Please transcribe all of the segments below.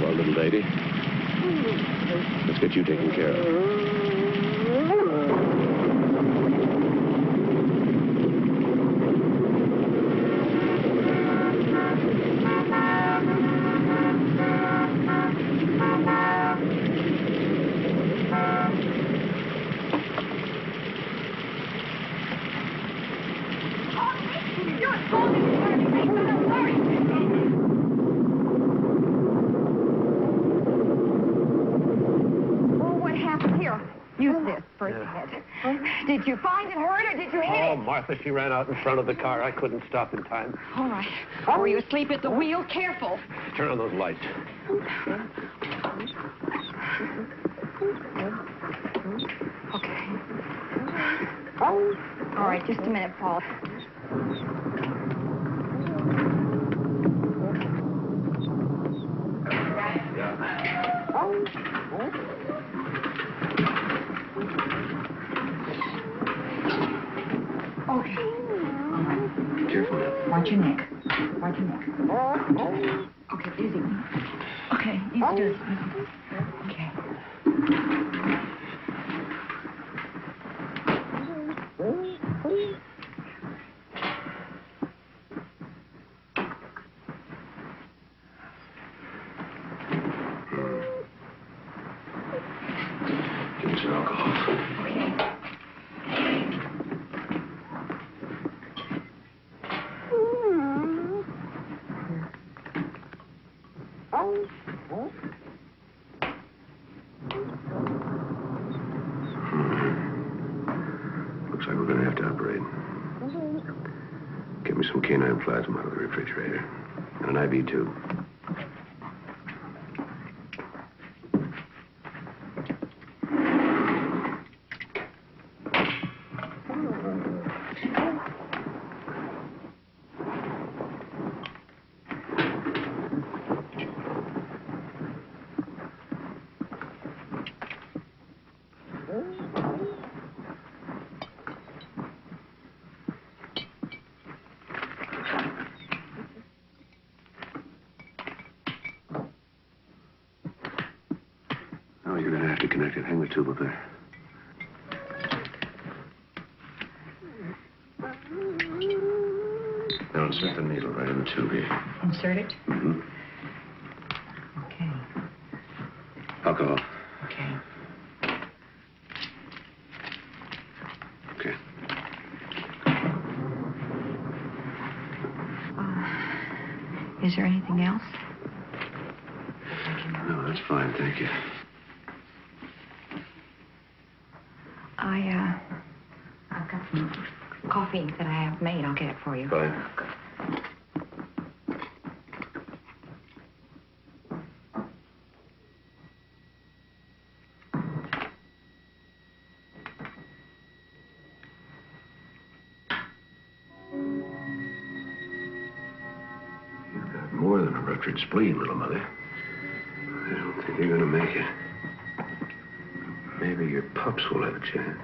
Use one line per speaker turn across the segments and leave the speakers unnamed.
Well, little lady, let's get you taken care of.
Did you find it hurt or did you hit it?
Oh, Martha, she ran out in front of the car. I couldn't stop in time.
All right. Were you asleep at the wheel? Careful.
Turn on those lights.
Okay. All right, just a minute, Paul. Okay. All right.
Careful now.
Watch your neck. Watch your neck. Okay, easy. Okay, easy, do it. Okay.
Give me some alcohol.
Okay.
Looks like we're going to have to operate. Get me some canine plasma out of the refrigerator. And an IV tube. Oh, you're going to have to connect it. Hang the tube up there. Now insert the needle right in the tube here.
Insert it?
Mm-hmm.
Okay.
Alcohol.
Okay.
Okay.
Is there anything else?
No, that's fine, thank you.
I've got some coffee that I have made. I'll get it for you.
Fine. You've got more than a ruptured spleen, little mother. I don't think you're going to make it. Maybe your pups will have a chance.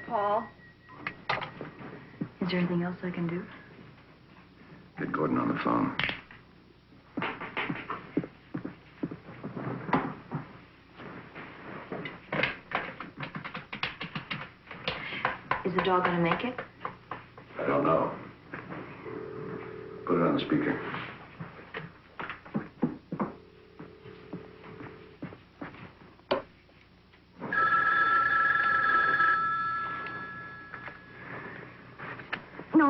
Paul? Is there anything else I can do?
Get Gordon on the phone.
Is the dog going to make it?
I don't know. Put it on the speaker.
No.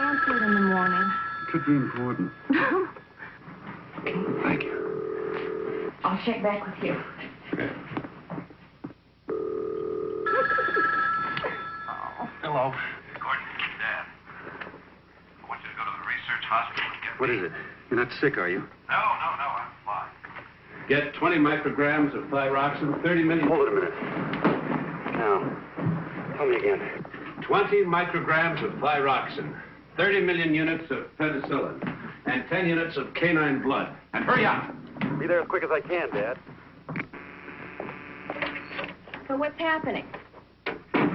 Answer it in the morning.
It could be important.
Okay.
Thank you.
I'll check back with you.
Okay. Hello.
Gordon, Dad. I want you to go to the research hospital and get
What is it? You're not sick, are you?
No, I'm fine.
Get 20 micrograms of thyroxine, 30 million...
Hold it a minute. Now, tell me again.
20 micrograms of thyroxine, 30 million units of penicillin, and 10 units of canine blood. And hurry up!
Be there as quick as I can, Dad.
So what's happening?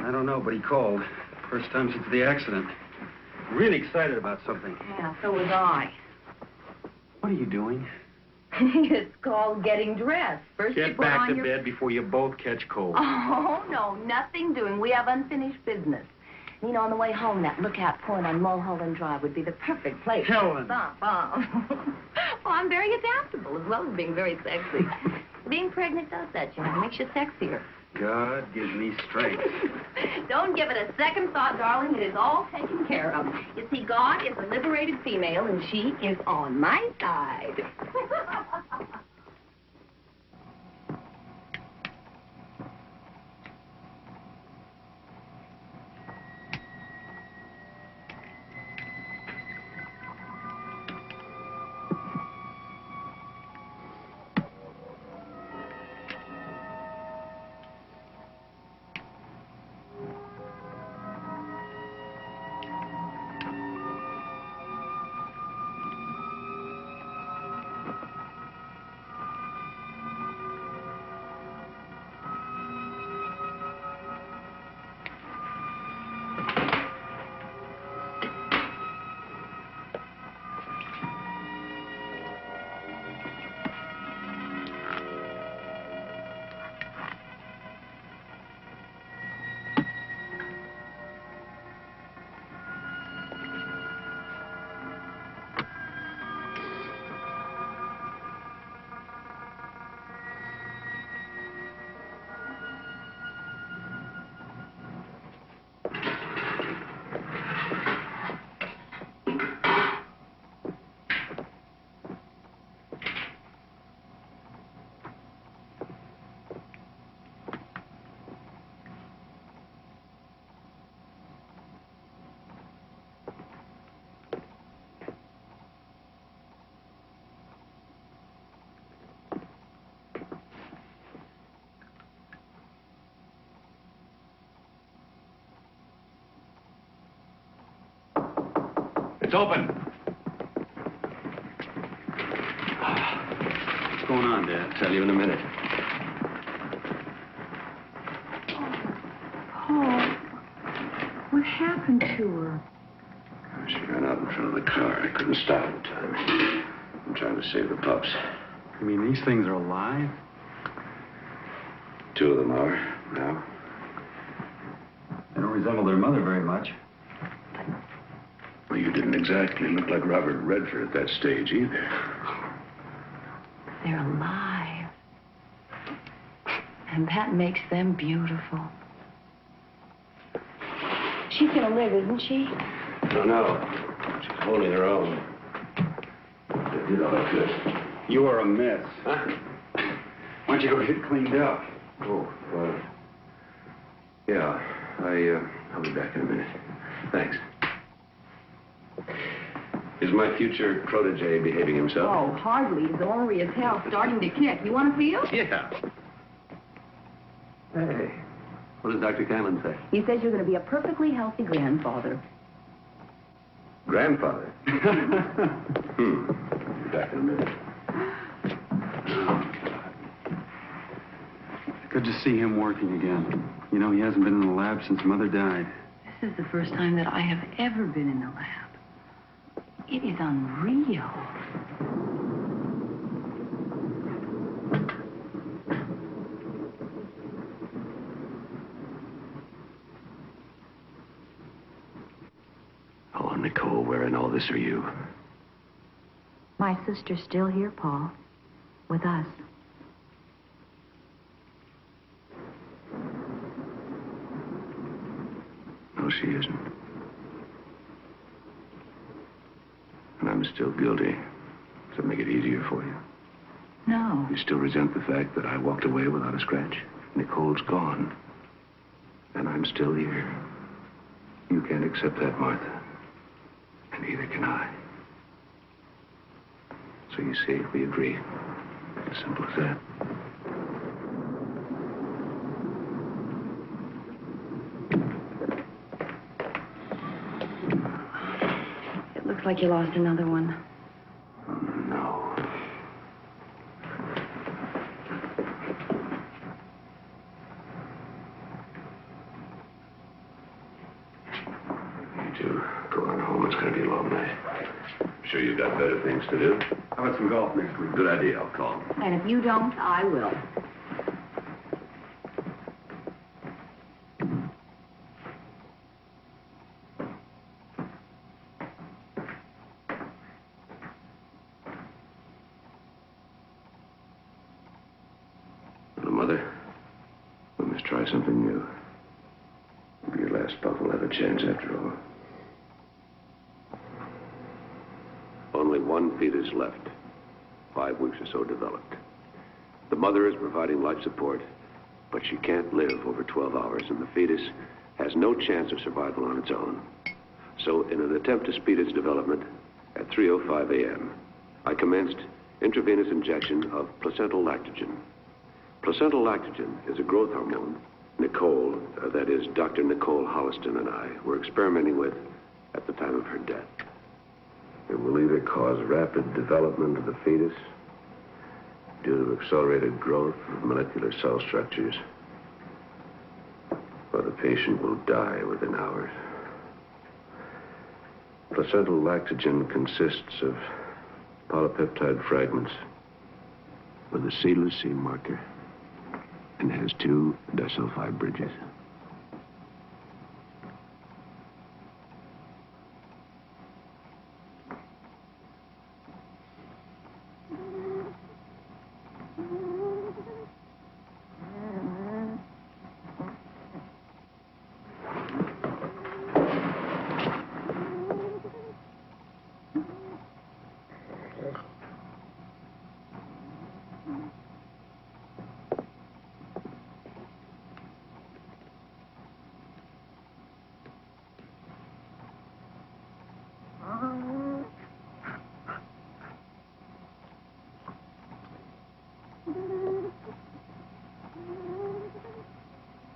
I don't know, but he called. First time since the accident. Really excited about something.
Yeah, so was I.
What are you doing?
It's called getting dressed. First you
Get
put
back
on
to
your...
bed before you both catch cold.
Oh, no, nothing doing. We have unfinished business. You know, on the way home, that lookout point on Mulholland Drive would be the perfect place.
Helen.
Stop. Well, I'm very adaptable, as well as being very sexy. Being pregnant does that, you know. It makes you sexier.
God gives me strength.
Don't give it a second thought, darling. It is all taken care of. You see, God is a liberated female, and she is on my side.
It's open.
What's going on, Dad?
I'll tell you in a minute.
Paul, what happened to her?
She ran out in front of the car. I couldn't stop in time. I'm trying to save the pups.
You mean these things are alive?
2 of them are now.
They don't resemble their mother very much.
Well, you didn't exactly look like Robert Redford at that stage either.
They're alive. And that makes them beautiful. She's gonna live, isn't she?
I don't know. She's holding her own. I did all I could.
You are a mess.
Huh?
Why don't you go get cleaned up?
Oh, yeah. I'll be back in a minute. Thanks. Is my future protege behaving himself?
Oh, hardly. His ornery as hell, starting to kick. You want to feel?
Yeah. Hey, what does Dr. Canlon say?
He says you're going to be a perfectly healthy grandfather.
Grandfather? I'll be back in a minute.
Good to see him working again. You know, he hasn't been in the lab since Mother died.
This is the first time that I have ever been in the lab. It is unreal.
Oh, Nicole, where in all this are you?
My sister's still here, Paul. With us.
No, she isn't. And I'm still guilty. Does that make it easier for you?
No.
You still resent the fact that I walked away without a scratch? Nicole's gone. And I'm still here. You can't accept that, Martha. And neither can I. So you see, we agree. As simple as that.
It looks like you lost another one.
No. Sure you got better things to do?
How about some golf next week?
Good idea. I'll call.
And if you don't, I will.
Little mother, we must try something new. Maybe your last pup will have a chance after all. Only one fetus left. 5 weeks or so developed. The mother is providing life support, but she can't live over 12 hours, and the fetus has no chance of survival on its own. So, in an attempt to speed its development, at 3:05 a.m., I commenced intravenous injection of placental lactogen. Placental lactogen is a growth hormone Nicole, that is, Dr. Nicole Holliston and I, were experimenting with at the time of her death. It will either cause rapid development of the fetus due to accelerated growth of molecular cell structures, or the patient will die within hours. Placental lactogen consists of polypeptide fragments with a seedless seam marker and has 2 disulfide bridges.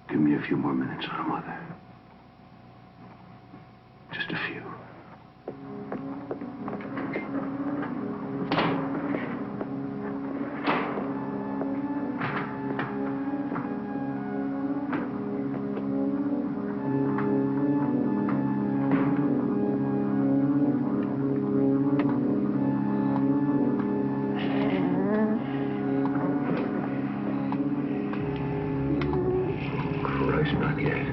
Give me a few more minutes, little mother. Just a few. Christ, not yet.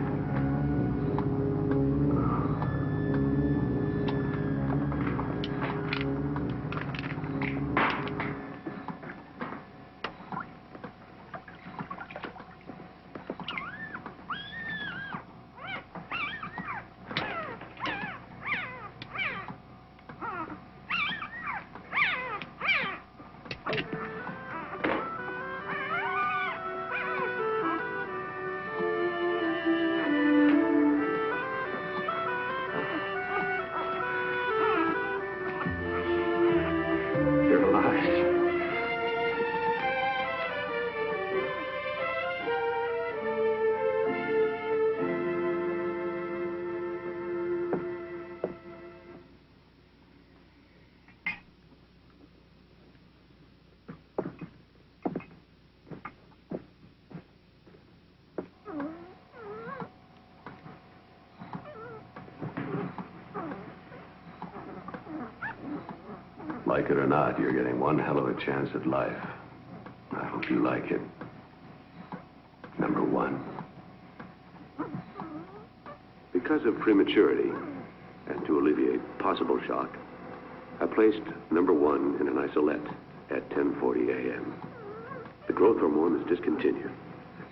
You're alive. Like it or not, you're getting one hell of a chance at life. I hope you like it. Number 1. Because of prematurity, and to alleviate possible shock, I placed number 1 in an isolette at 10:40 a.m. The growth hormone is discontinued,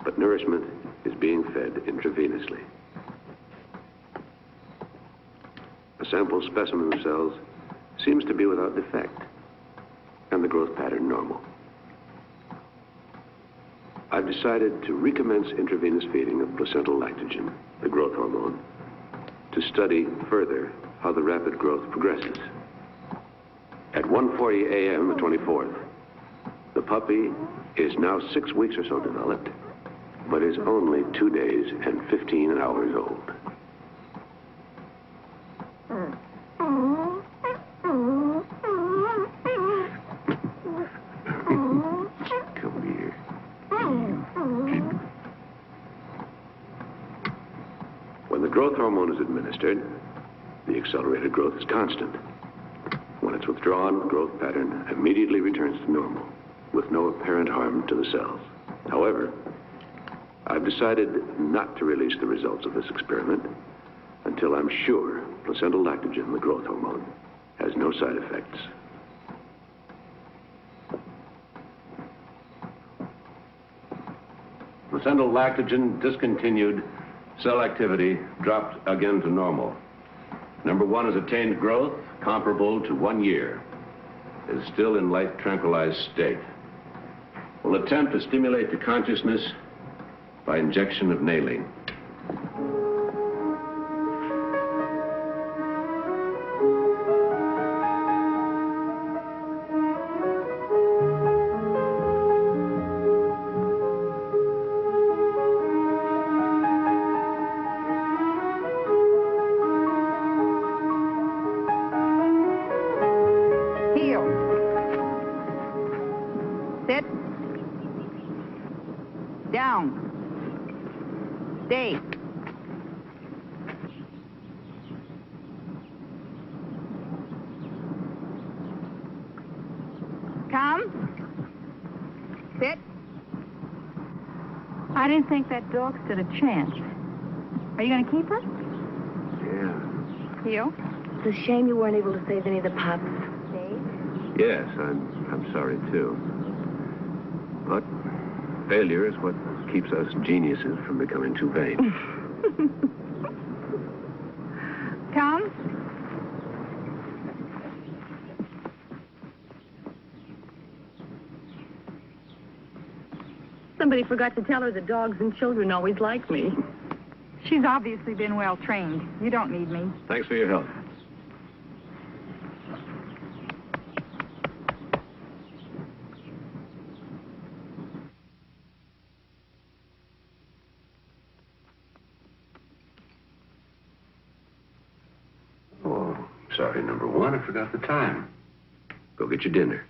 but nourishment is being fed intravenously. A sample specimen of cells seems to be without defect, and the growth pattern normal. I've decided to recommence intravenous feeding of placental lactogen, the growth hormone, to study further how the rapid growth progresses. At 1:40 a.m., the 24th, the puppy is now 6 weeks or so developed, but is only 2 days and 15 hours old. Come here. When the growth hormone is administered, the accelerated growth is constant. When When it's withdrawn, growth pattern immediately returns to normal, with no apparent harm to the cells. However, I've decided not to release the results of this experiment until I'm sure placental lactogen, the growth hormone, has no side effects. Placental lactogen discontinued, cell activity dropped again to normal. Number 1 has attained growth comparable to 1 year. Is still in light tranquilized state. Will attempt to stimulate the consciousness by injection of nailing.
Heel. Sit. Down. Stay. Come. Sit. I didn't think that dog stood a chance. Are you going to keep her?
Yeah.
Heel.
It's a shame you weren't able to save any of the pups.
Stay.
Yes, I'm sorry too. But failure is what keeps us geniuses from becoming too vain.
Come.
Somebody forgot to tell her that dogs and children always like me.
She's obviously been well trained. You don't need me.
Thanks for your help. Oh, sorry, number 1.
I forgot the time.
Go get your dinner.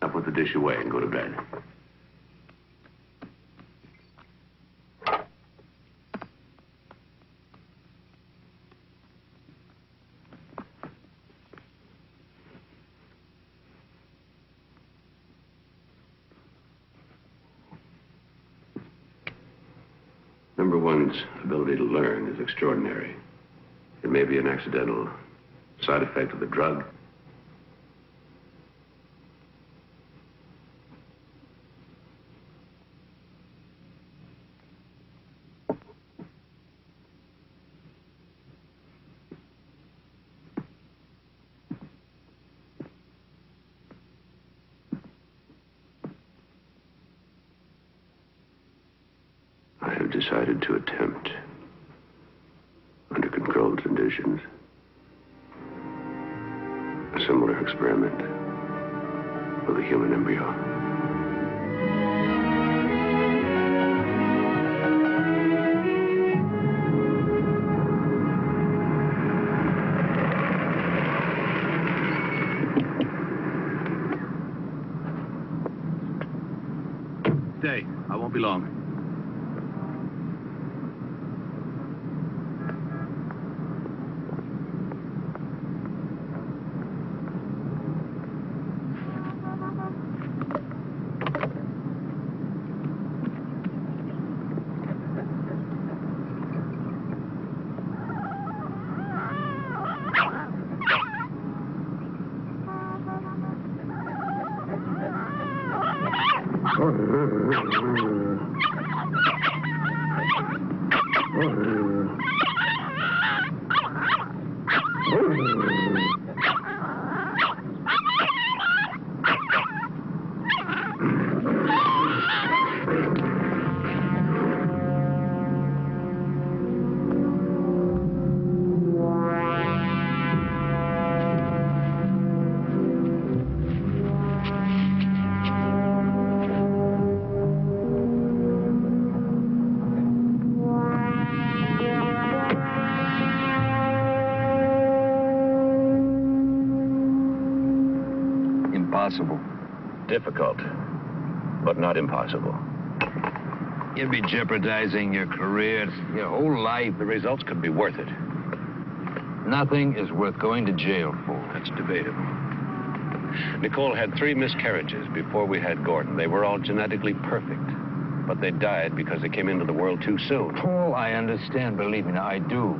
Now put the dish away and go to bed. Number 1's ability to learn is extraordinary. It may be an accidental side effect of the drug. I have decided to attempt, under controlled conditions, a similar experiment with a human embryo.
Stay. I won't be long.
possible.
Difficult, but not impossible.
You'd be jeopardizing your career, your whole life.
The results could be worth it.
Nothing is worth going to jail for.
That's debatable. Nicole had 3 miscarriages before we had Gordon. They were all genetically perfect, but they died because they came into the world too soon.
Paul, I understand, believe me, now I do.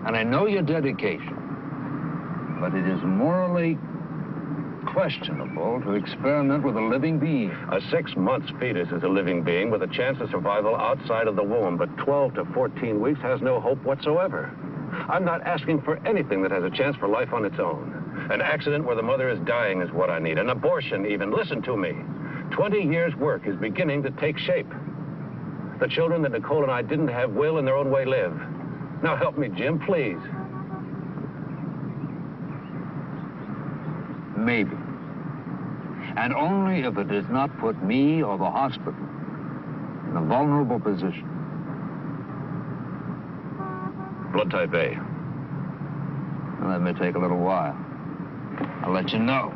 And I know your dedication. But it is morally questionable to experiment with a living being.
A 6-month fetus is a living being with a chance of survival outside of the womb, but 12 to 14 weeks has no hope whatsoever. I'm not asking for anything that has a chance for life on its own. An accident where the mother is dying is what I need. An abortion, even. Listen to me. 20 years' work is beginning to take shape. The children that Nicole and I didn't have will, in their own way, live. Now help me, Jim, please.
Maybe. And only if it does not put me or the hospital in a vulnerable position.
Blood type A.
Well, that may take a little while. I'll let you know.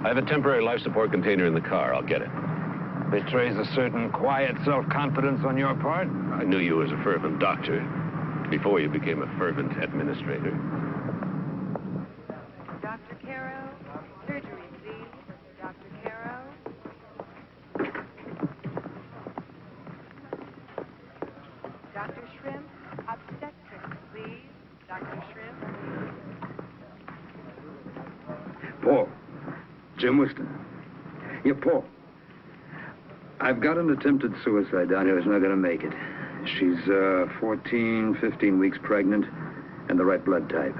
I have a temporary life support container in the car. I'll get it.
Betrays a certain quiet self-confidence on your part.
I knew you as a fervent doctor before you became a fervent administrator.
Dr. Caro, surgery, please. Dr. Caro. Dr. Shrimp, obstetrics, please. Dr. Shrimp.
Paul. Jim Whiston. Yeah, Paul. I've got an attempted suicide down here who's not going to make it. She's 14, 15 weeks pregnant and the right blood type.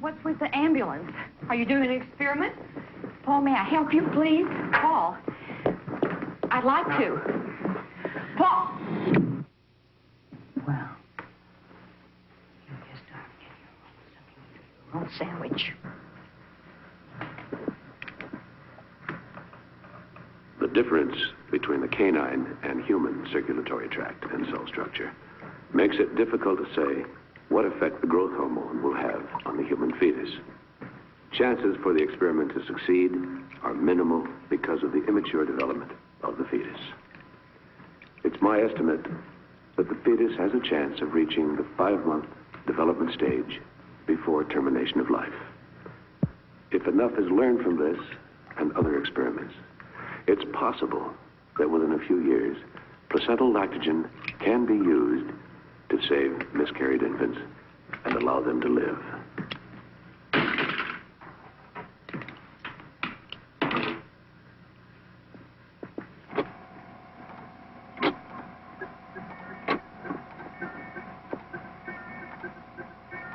What's with the ambulance? Are you doing an experiment? Paul, may I help you, please? Paul, I'd like to. Paul! Well, you just start getting your own sandwich.
The difference between the canine and human circulatory tract and cell structure makes it difficult to say what effect the growth hormone will have on the human fetus. Chances for the experiment to succeed are minimal because of the immature development of the fetus. It's my estimate that the fetus has a chance of reaching the 5-month development stage before termination of life. If enough is learned from this and other experiments, it's possible that within a few years, placental lactogen can be used to save miscarried infants and allow them to live.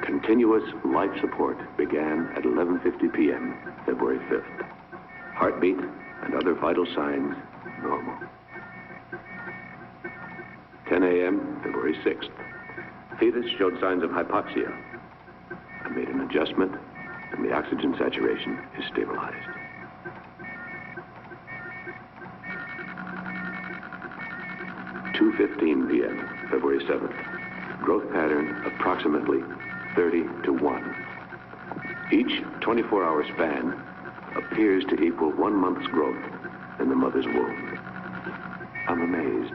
Continuous life support began at 11:50 p.m., February 5th. Heartbeat and other vital signs normal. 10 a.m., February 6th. Fetus showed signs of hypoxia. I made an adjustment, and the oxygen saturation is stabilized. (2:15 p.m., February 7th. Growth pattern approximately 30 to 1. Each 24-hour span appears to equal 1 month's growth in the mother's womb. I'm amazed.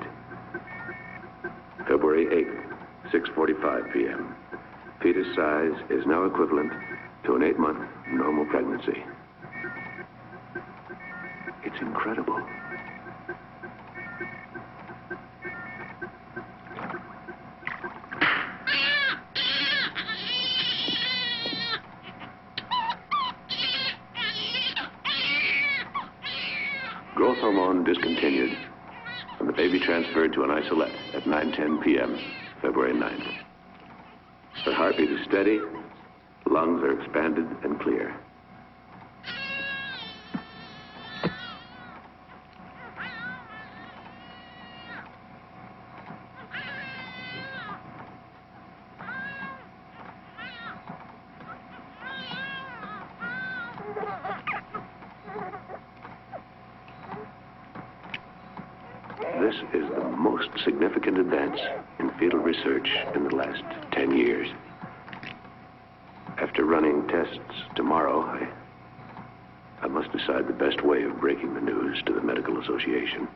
February 8th, 6:45 p.m. Fetus size is now equivalent to an 8-month normal pregnancy. It's incredible. Growth hormone discontinued, and the baby transferred to an isolette at 9:10 p.m., February 9th. Her heartbeat is steady, lungs are expanded and clear. This is the most significant advance in fetal research in the last 10 years. After running tests tomorrow, I must decide the best way of breaking the news to the Medical Association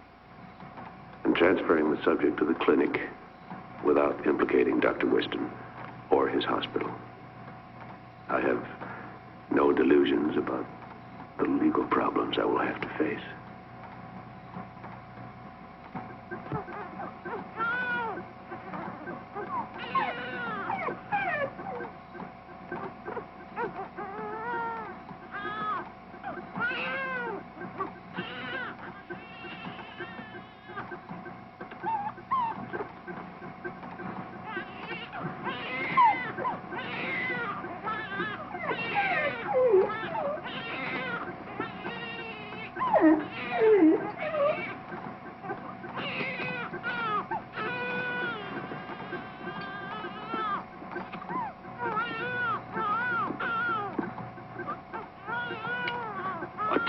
and transferring the subject to the clinic without implicating Dr. Whiston or his hospital. I have no delusions about the legal problems I will have to face.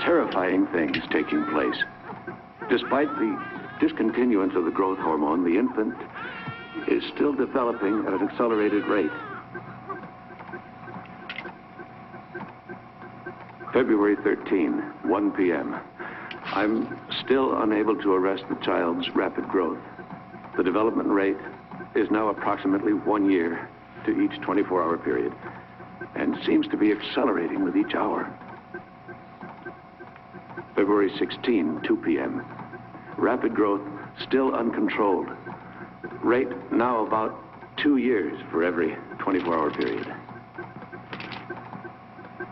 Terrifying things taking place. Despite the discontinuance of the growth hormone, the infant is still developing at an accelerated rate. February 13, 1 p.m. I'm still unable to arrest the child's rapid growth. The development rate is now approximately 1 year to each 24-hour period and seems to be accelerating with each hour. February 16, 2 p.m. Rapid growth still uncontrolled. Rate now about 2 years for every 24-hour period.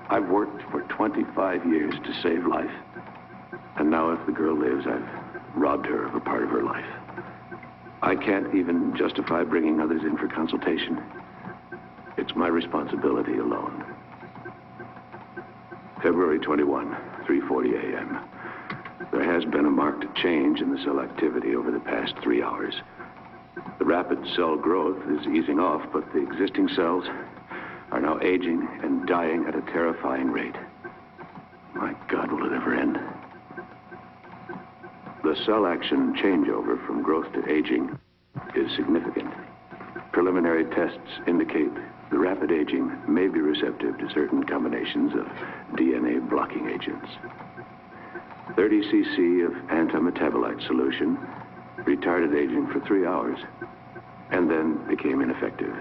I've worked for 25 years to save life. And now if the girl lives, I've robbed her of a part of her life. I can't even justify bringing others in for consultation. It's my responsibility alone. February 21, 3:40 a.m. There has been a marked change in the cell activity over the past 3 hours. The rapid cell growth is easing off, but the existing cells are now aging and dying at a terrifying rate. My God, will it ever end? The cell action changeover from growth to aging is significant. Preliminary tests indicate the rapid aging may be receptive to certain combinations of DNA blocking agents. 30 cc of antimetabolite solution retarded aging for 3 hours and then became ineffective.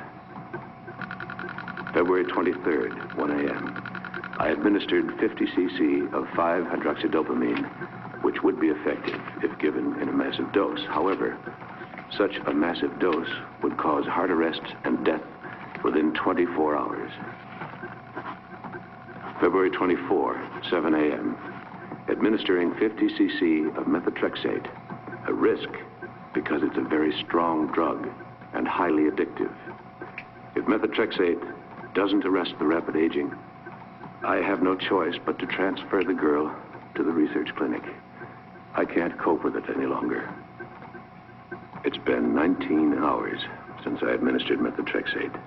February 23rd, 1 a.m. I administered 50 cc of 5-hydroxydopamine, which would be effective if given in a massive dose. However, such a massive dose would cause heart arrest and death within 24 hours. February 24, 7 a.m. Administering 50 cc of methotrexate, a risk because it's a very strong drug and highly addictive. If methotrexate doesn't arrest the rapid aging, I have no choice but to transfer the girl to the research clinic. I can't cope with it any longer. It's been 19 hours since I administered methotrexate.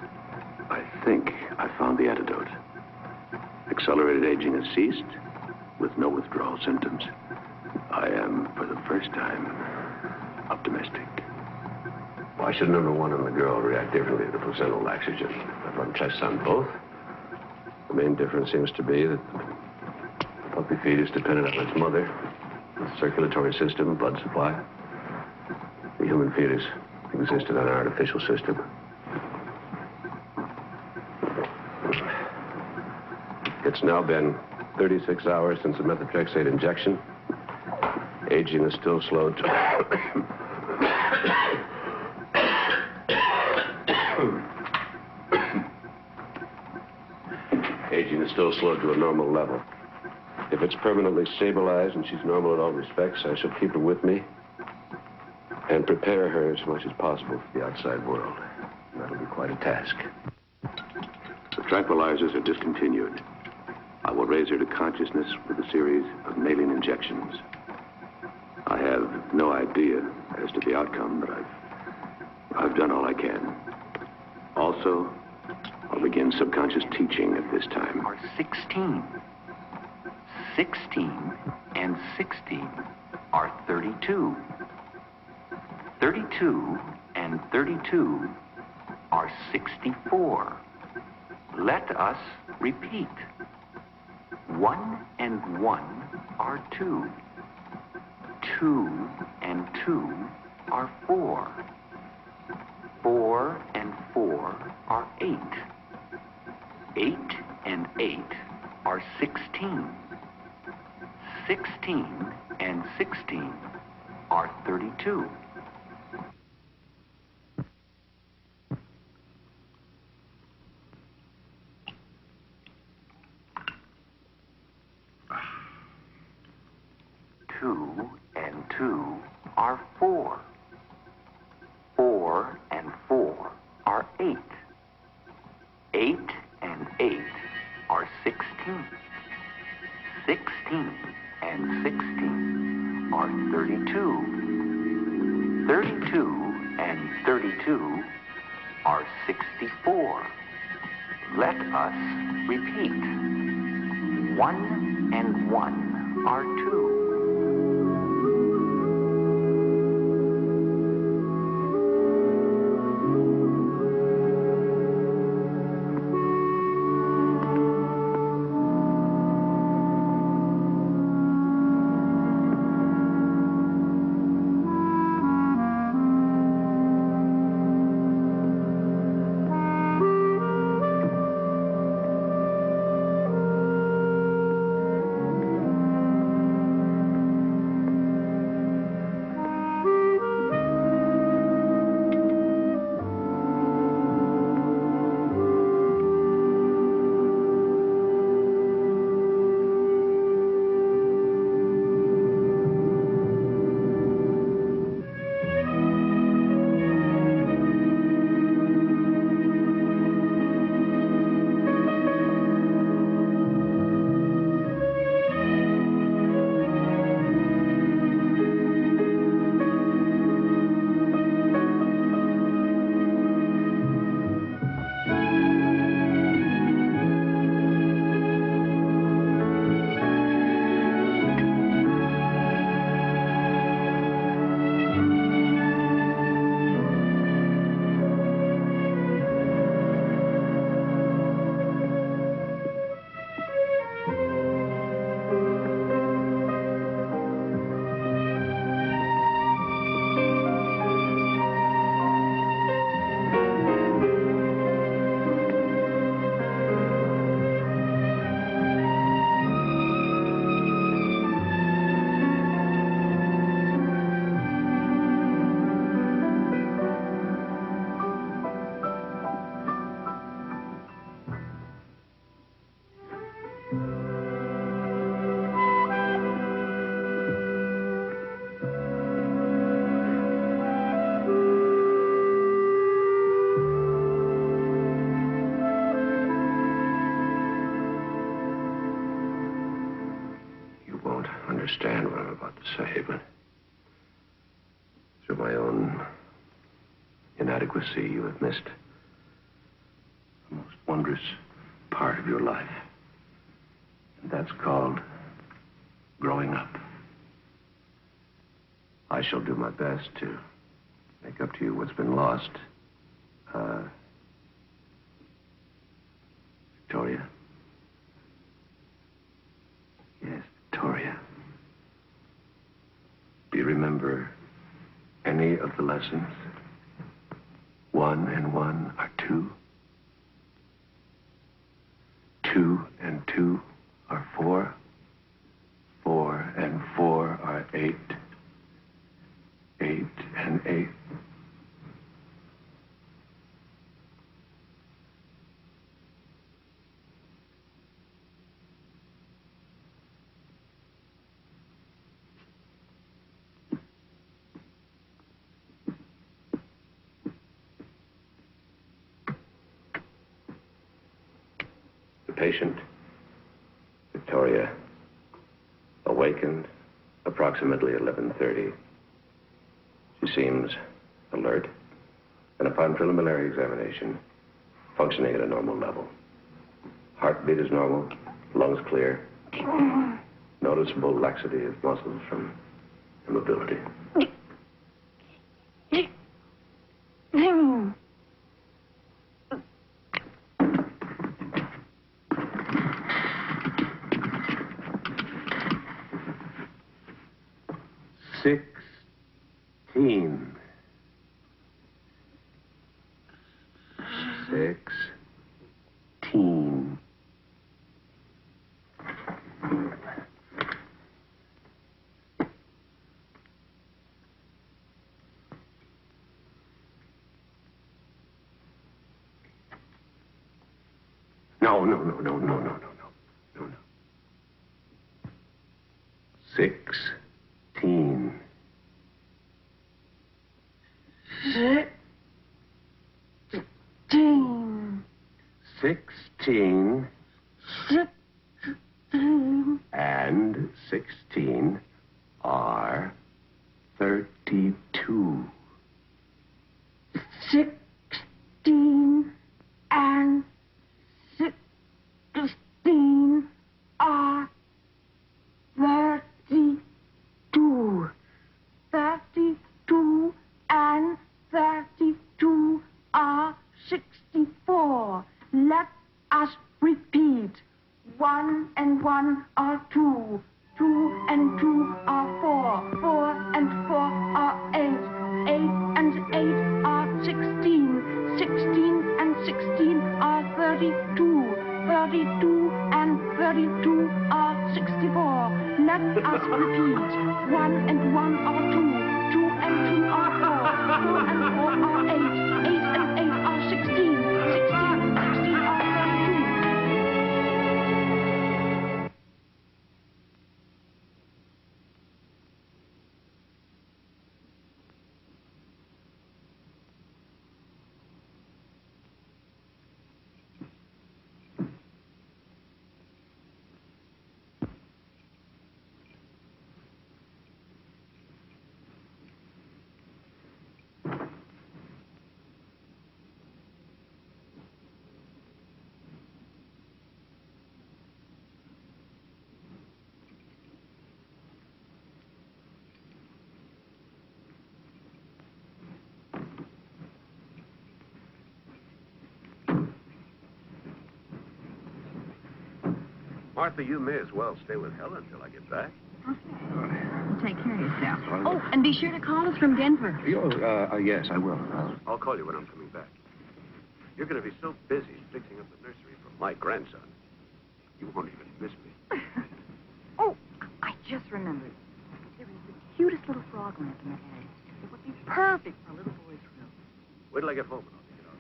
I think I found the antidote. Accelerated aging has ceased with no withdrawal symptoms. I am, for the first time, optimistic. Why should number one on the girl react differently to the placental laxogen? I've run tests on both. The main difference seems to be that the puppy fetus depended on its mother, the circulatory system, blood supply. The human fetus existed on an artificial system. It's now been 36 hours since the methotrexate injection. Aging is still slowed to... Aging is still slowed to a normal level. If it's permanently stabilized and she's normal in all respects, I shall keep her with me and prepare her as much as possible for the outside world. That'll be quite a task. The tranquilizers are discontinued. I will raise her to consciousness with a series of maline injections. I have no idea as to the outcome, but I've done all I can. Also, I'll begin subconscious teaching at this time.
Are 16. 16 and 16 are 32. 32 and 32 are 64. Let us repeat. 1 and 1 are 2. 2 and 2 are 4. 4 and 4 are 8. 8 and 8 are 16. 16 and 16 are 32. Two and 2 are 4. 4 and 4 are 8. 8 and 8 are 16. 16 and 16 are 32. 32 and 32 are 64. Let us repeat. 1 and 1 are 2.
Understand what I'm about to say, but through my own inadequacy, you have missed the most wondrous part of your life. And that's called growing up. I shall do my best to make up to you what's been lost. Victoria? Yes, Victoria. Do you remember any of the lessons? 1 and 1 are 2. 2 and 2 are 4. 4 and 4 are 8. 8 and 8. The patient, Victoria, awakened approximately 11:30. She seems alert, and upon preliminary examination, functioning at a normal level. Heartbeat is normal, lungs clear, noticeable laxity of muscles from immobility. 16. 16. No. 16. 16 and 16 are 32.
16 and 16 are 32. 32 and 32 are 64. Let us repeat. 1 and 1 are 2. 2 and 2 are 4. 4 and 4 are 8. 8 and 8 are 16. 16 and 16 are 32. 32 and 32 are 64. Let us repeat. 1 and 1 are 2. 2 and 2 are 4. 4 and 4 are 8. 8 and 8 are 16. 16 and 16 are 32.
Martha, you may as well stay with Helen until I get back.
Take care of yourself. Oh, and be sure to call us from Denver.
Yes, I will.
I'll call you when I'm coming back. You're going to be so busy fixing up the nursery for my grandson. You won't even miss me.
Oh, I just remembered. There is the cutest little frog lamp in the attic. It would be perfect for a little boy's room.
Wait till I get home and I'll take it out.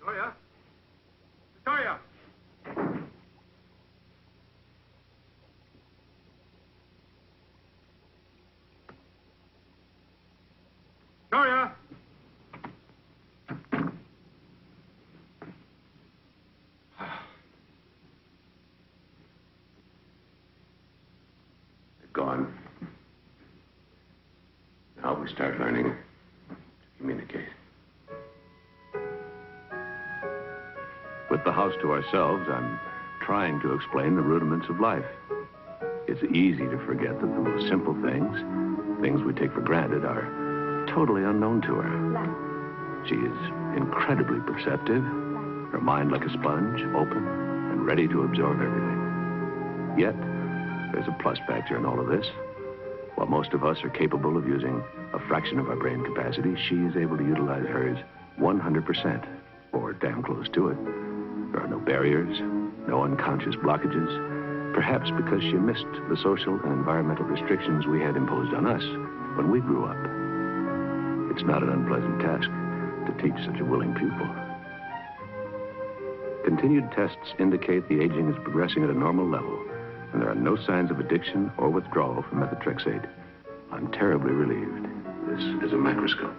Victoria? Victoria! Victoria! They're gone. Now we start learning to communicate. With the house to ourselves, I'm trying to explain the rudiments of life. It's easy to forget that the most simple things we take for granted, are totally unknown to her. She is incredibly perceptive, her mind like a sponge, open and ready to absorb everything. Yet, there's a plus factor in all of this. While most of us are capable of using a fraction of our brain capacity, she is able to utilize hers 100%, or damn close to it. There are no barriers, no unconscious blockages, perhaps because she missed the social and environmental restrictions we had imposed on us. when we grew up. It's not an unpleasant task to teach such a willing pupil. Continued tests indicate the aging is progressing at a normal level, and there are no signs of addiction or withdrawal from methotrexate. I'm terribly relieved. This is a microscope.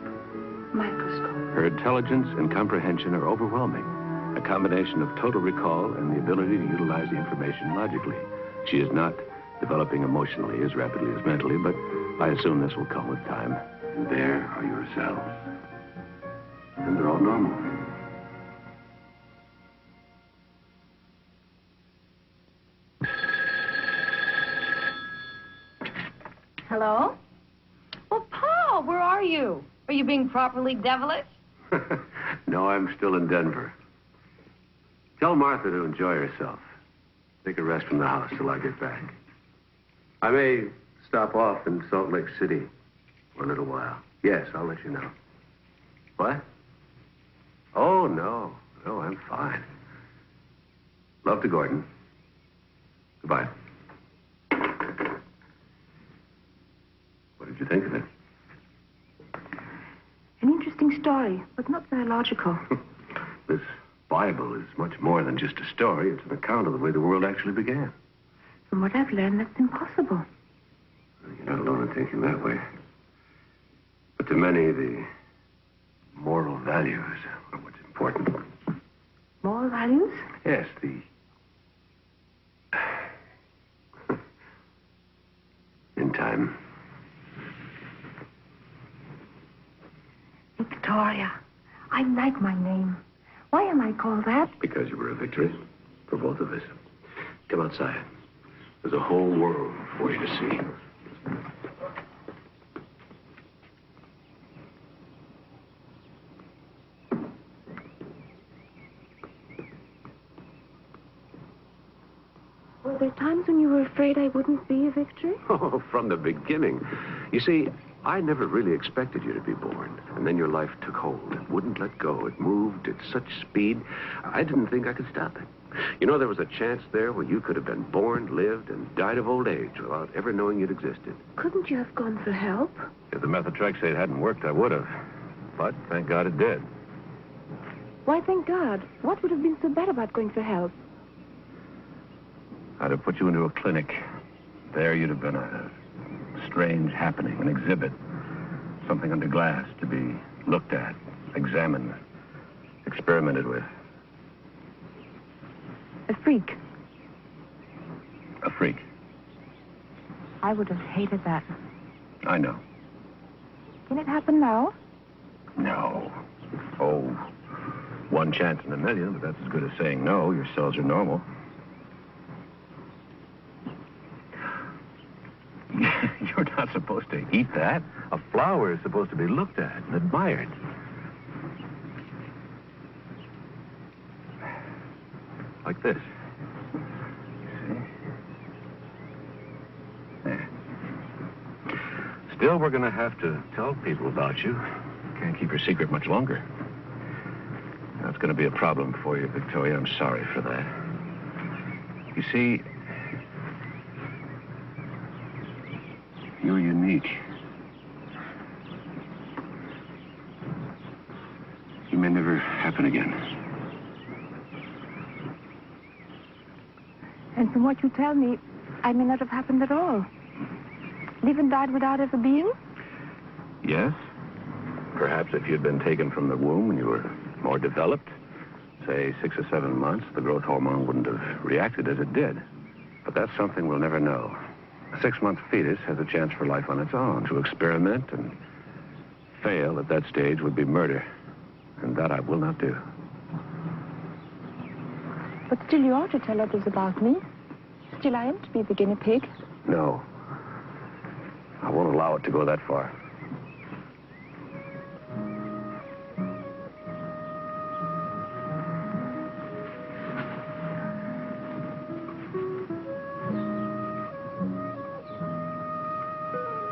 Microscope.
Her intelligence and comprehension are overwhelming. A combination of total recall and the ability to utilize the information logically. She is not developing emotionally as rapidly as mentally, but I assume this will come with time. And there are your cells. And they're all normal.
Hello? Well, Paul, where are you? Are you being properly devilish?
No, I'm still in Denver. Tell Martha to enjoy herself. Take a rest from the house till I get back. I may stop off in Salt Lake City for a little while. Yes, I'll let you know. What? Oh, no. No, I'm fine. Love to Gordon. Goodbye. What did you think of it?
An interesting story, but not very logical.
This Bible is much more than just a story. It's an account of the way the world actually began.
From what I've learned, that's impossible.
You're not alone in thinking that way. But to many, the moral values are what's important.
Moral values?
Yes, the... In time.
Victoria. I like my name. Why am I called that?
Because you were a victory for both of us. Come outside. There's a whole world for you to see.
Were there times when you were afraid I wouldn't be a victory?
Oh, from the beginning. You see, I never really expected you to be born. And then your life took hold. It wouldn't let go. It moved at such speed, I didn't think I could stop it. You know, there was a chance there where you could have been born, lived, and died of old age without ever knowing you'd existed.
Couldn't you have gone for help?
If the methotrexate hadn't worked, I would have. But thank God it did.
Why, thank God. What would have been so bad about going for help?
I'd have put you into a clinic. There you'd have been a strange happening, an exhibit. Something under glass to be looked at, examined, experimented with.
A freak.
A freak.
I would have hated that.
I know.
Can it happen now?
No. Oh, one chance in a million, but that's as good as saying no. Your cells are normal. You're not supposed to eat that. A flower is supposed to be looked at and admired. Like this. See? There. Still, we're going to have to tell people about you. Can't keep your secret much longer. That's going to be a problem for you, Victoria. I'm sorry for that. You see, you're unique. It may never happen again.
And from what you tell me, I may not have happened at all. Live and died without ever being?
Yes. Perhaps if you'd been taken from the womb when you were more developed, say 6 or 7 months, the growth hormone wouldn't have reacted as it did. But that's something we'll never know. A 6-month fetus has a chance for life on its own. To experiment and fail at that stage would be murder. And that I will not do.
But still you ought to tell others about me. Still I am to be the guinea pig.
No. I won't allow it to go that far.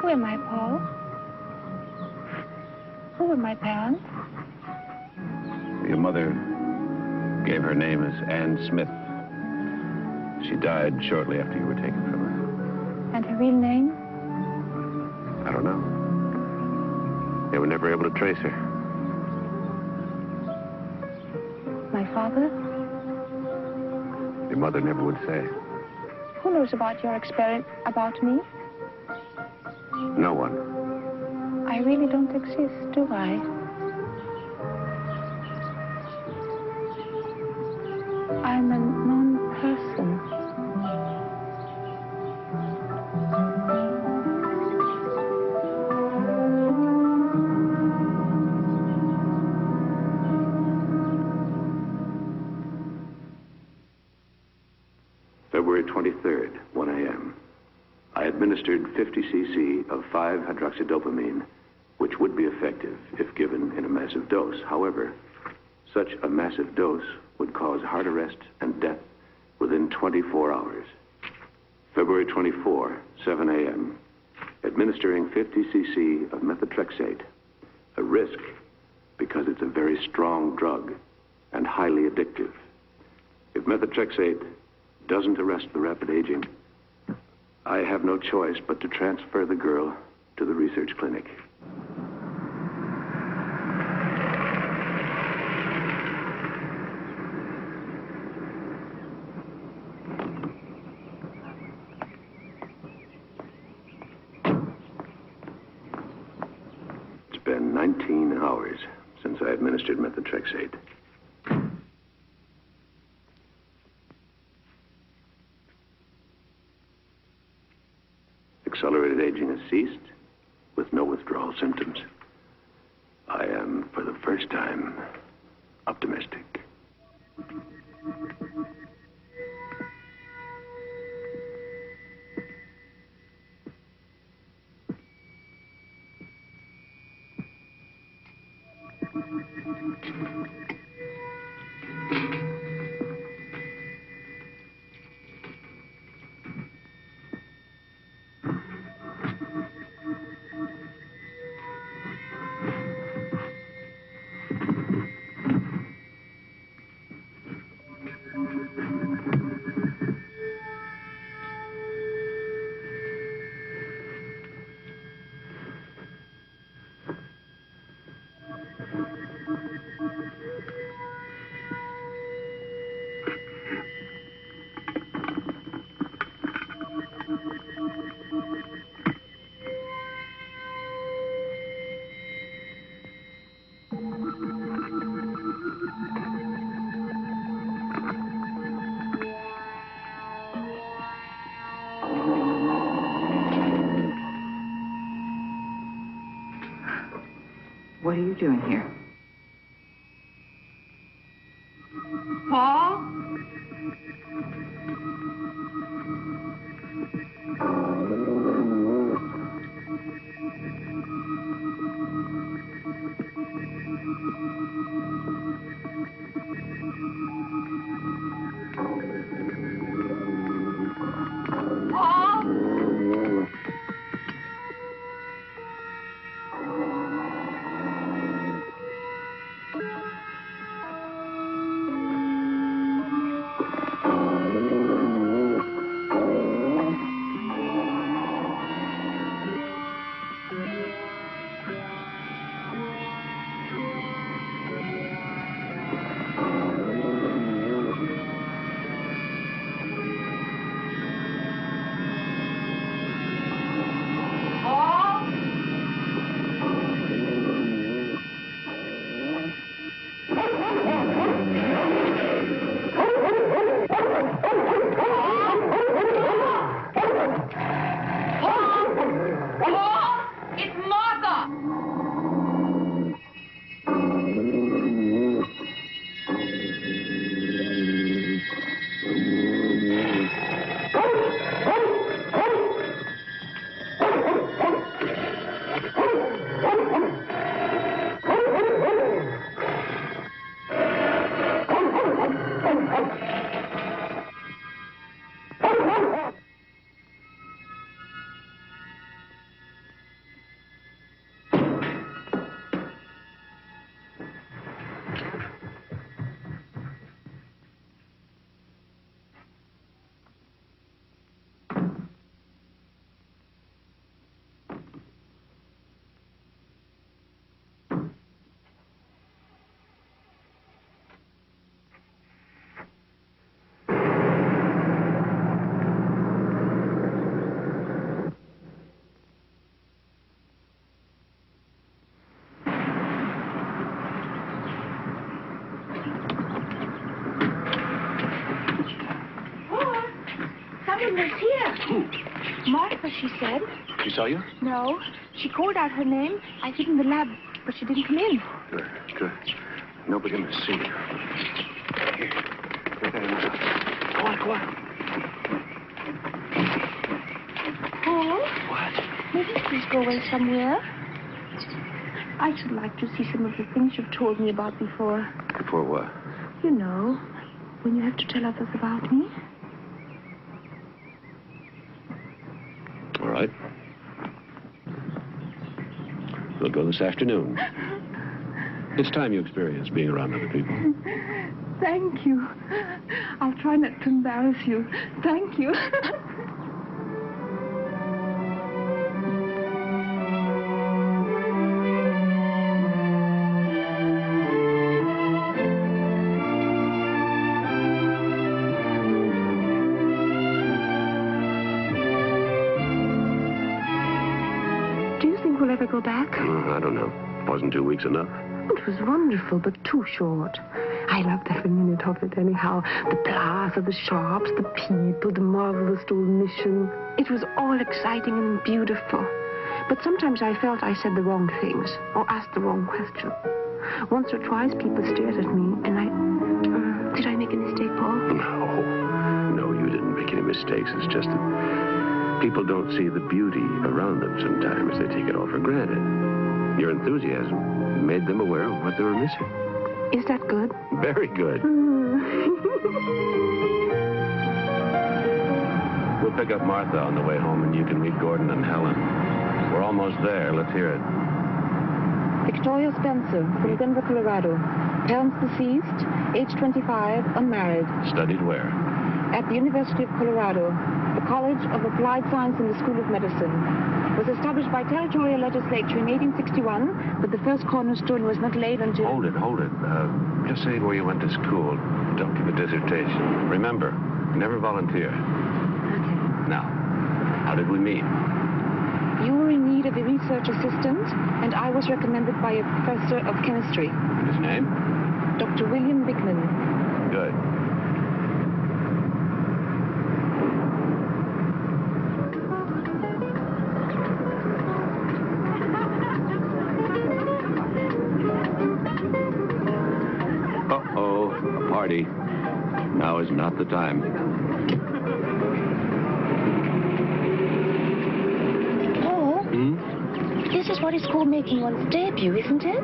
Who am I, Paul? Who were my parents?
Your mother gave her name as Anne Smith. She died shortly after you were taken from her.
And her real name?
I don't know. They were never able to trace her.
My father?
Your mother never would say.
Who knows about your experiment, about me?
No one.
I really don't exist, do I? I'm a non-person.
February 23rd, 1 a.m. I administered 50 cc of 5-hydroxydopamine, which would be effective if given in a massive dose. However, such a massive dose would cause heart arrest and death within 24 hours. February 24, 7 a.m., administering 50 cc of methotrexate, a risk because it's a very strong drug and highly addictive. If methotrexate doesn't arrest the rapid aging, I have no choice but to transfer the girl to the research clinic. It's been 19 hours since I administered methotrexate. Accelerated aging has ceased with no withdrawal symptoms. I am, for the first time, optimistic.
What are you doing here?
Paul? goodness, here. Martha, she said.
She saw you?
No. She called out her name. I hid in the lab, but she didn't come in.
Good, good. Nobody must see you. Here, get that in the house. Go on, go on.
Paul?
What?
Maybe please go away somewhere. I should like to see some of the things you've told me about before.
Before what?
You know, when you have to tell others about me.
All right. We'll go this afternoon. It's time you experience being around other people.
Thank you. I'll try not to embarrass you. Thank you. Do you think we'll ever go back?
I don't know. Wasn't 2 weeks enough?
It was wonderful, but too short. I loved every minute of it anyhow. The plaza, the shops, the people, the marvelous old mission. It was all exciting and beautiful. But sometimes I felt I said the wrong things or asked the wrong question. Once or twice people stared at me and I... did I make a mistake, Paul?
No, you didn't make any mistakes. It's just that people don't see the beauty around them sometimes. They take it all for granted. Your enthusiasm made them aware of what they were missing.
Is that good?
Very good. We'll pick up Martha on the way home, and you can meet Gordon and Helen. We're almost there. Let's hear it.
Victoria Spencer, from Denver, Colorado. Parents deceased, age 25, unmarried.
Studied where?
At the University of Colorado, the College of Applied Science and the School of Medicine. Was established by territorial legislature in 1861, but the first cornerstone was not laid until...
Hold it. Just say where you went to school. Don't give a dissertation. Remember, never volunteer.
Okay.
Now, how did we meet?
You were in need of a research assistant, and I was recommended by a professor of chemistry.
And his name?
Dr. William Bickman.
Good. Uh-oh, a party. Now is not the time.
Paul? This is what is called making one's debut, isn't it?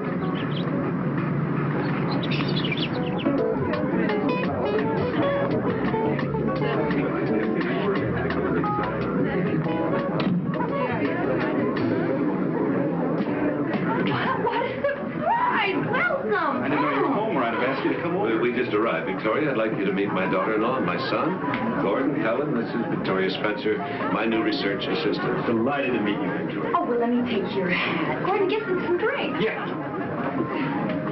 I didn't know you were home, or I'd have asked you to come over.
We just arrived, Victoria. I'd like you to meet my daughter-in-law and my son, Gordon, Helen. This is Victoria Spencer, my new research assistant.
Delighted to meet you, Victoria.
Oh, well, let me take your hat. Gordon, get some drinks.
Yeah.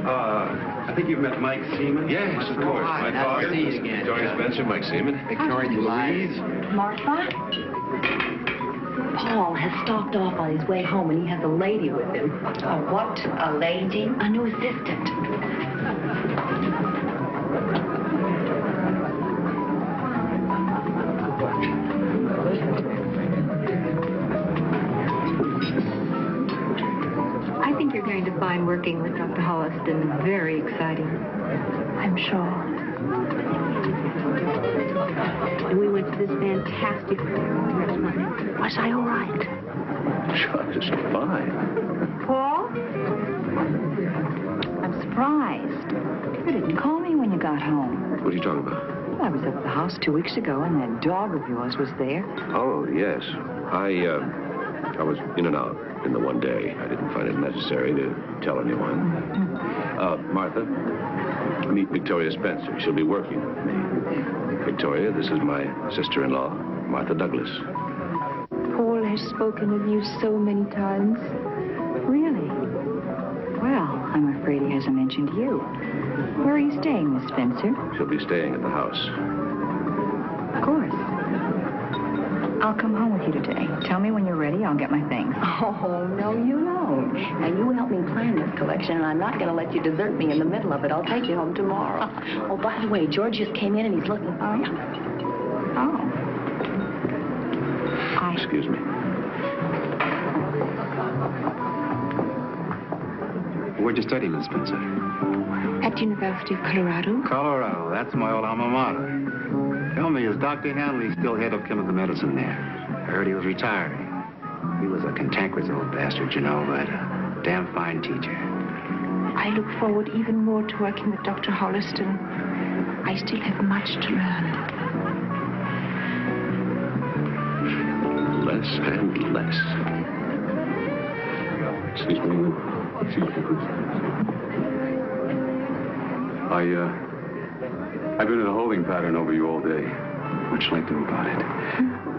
I think you've met Mike Seaman.
Yes, of course.
Hi,
My
nice
father,
to see you again.
Victoria Spencer, Mike Seaman.
Victoria Louise.
Martha? Paul has stopped off on his way home, and he has a lady with him.
Oh, what? A lady?
A new assistant.
I think you're going to find working with Dr. Holliston very exciting.
I'm sure. And we went to this fantastic restaurant. Was I all right?
Just fine.
Paul? I'm surprised. You didn't call me when you got home.
What are you talking about?
I was at the house 2 weeks ago, and that dog of yours was there.
Oh, yes. I was in and out in the one day. I didn't find it necessary to tell anyone. Martha, meet Victoria Spencer. She'll be working with me. Victoria, this is my sister-in-law, Martha Douglas.
Paul has spoken of you so many times.
Really? Well, I'm afraid he hasn't mentioned you. Where are you staying, Miss Spencer?
She'll be staying at the house.
Of course. I'll come home with you today. Tell me when you're ready. I'll get my things.
Oh, no, you don't. Now, you help me plan this collection, and I'm not going to let you desert me in the middle of it. I'll take you home tomorrow. Oh, by the way, George just came in, and he's looking for you.
Oh.
Excuse me.
Where'd you study, Miss Spencer?
At University of Colorado.
Colorado. That's my old alma mater. Tell me, is Dr. Hanley still head of chemical medicine there? I heard he was retiring. He was a cantankerous old bastard, you know, but a damn fine teacher.
I look forward even more to working with Dr. Holliston. I still have much to learn.
Less and less.
Excuse me, please. I've been in a holding pattern over you all day. What shall I do about it?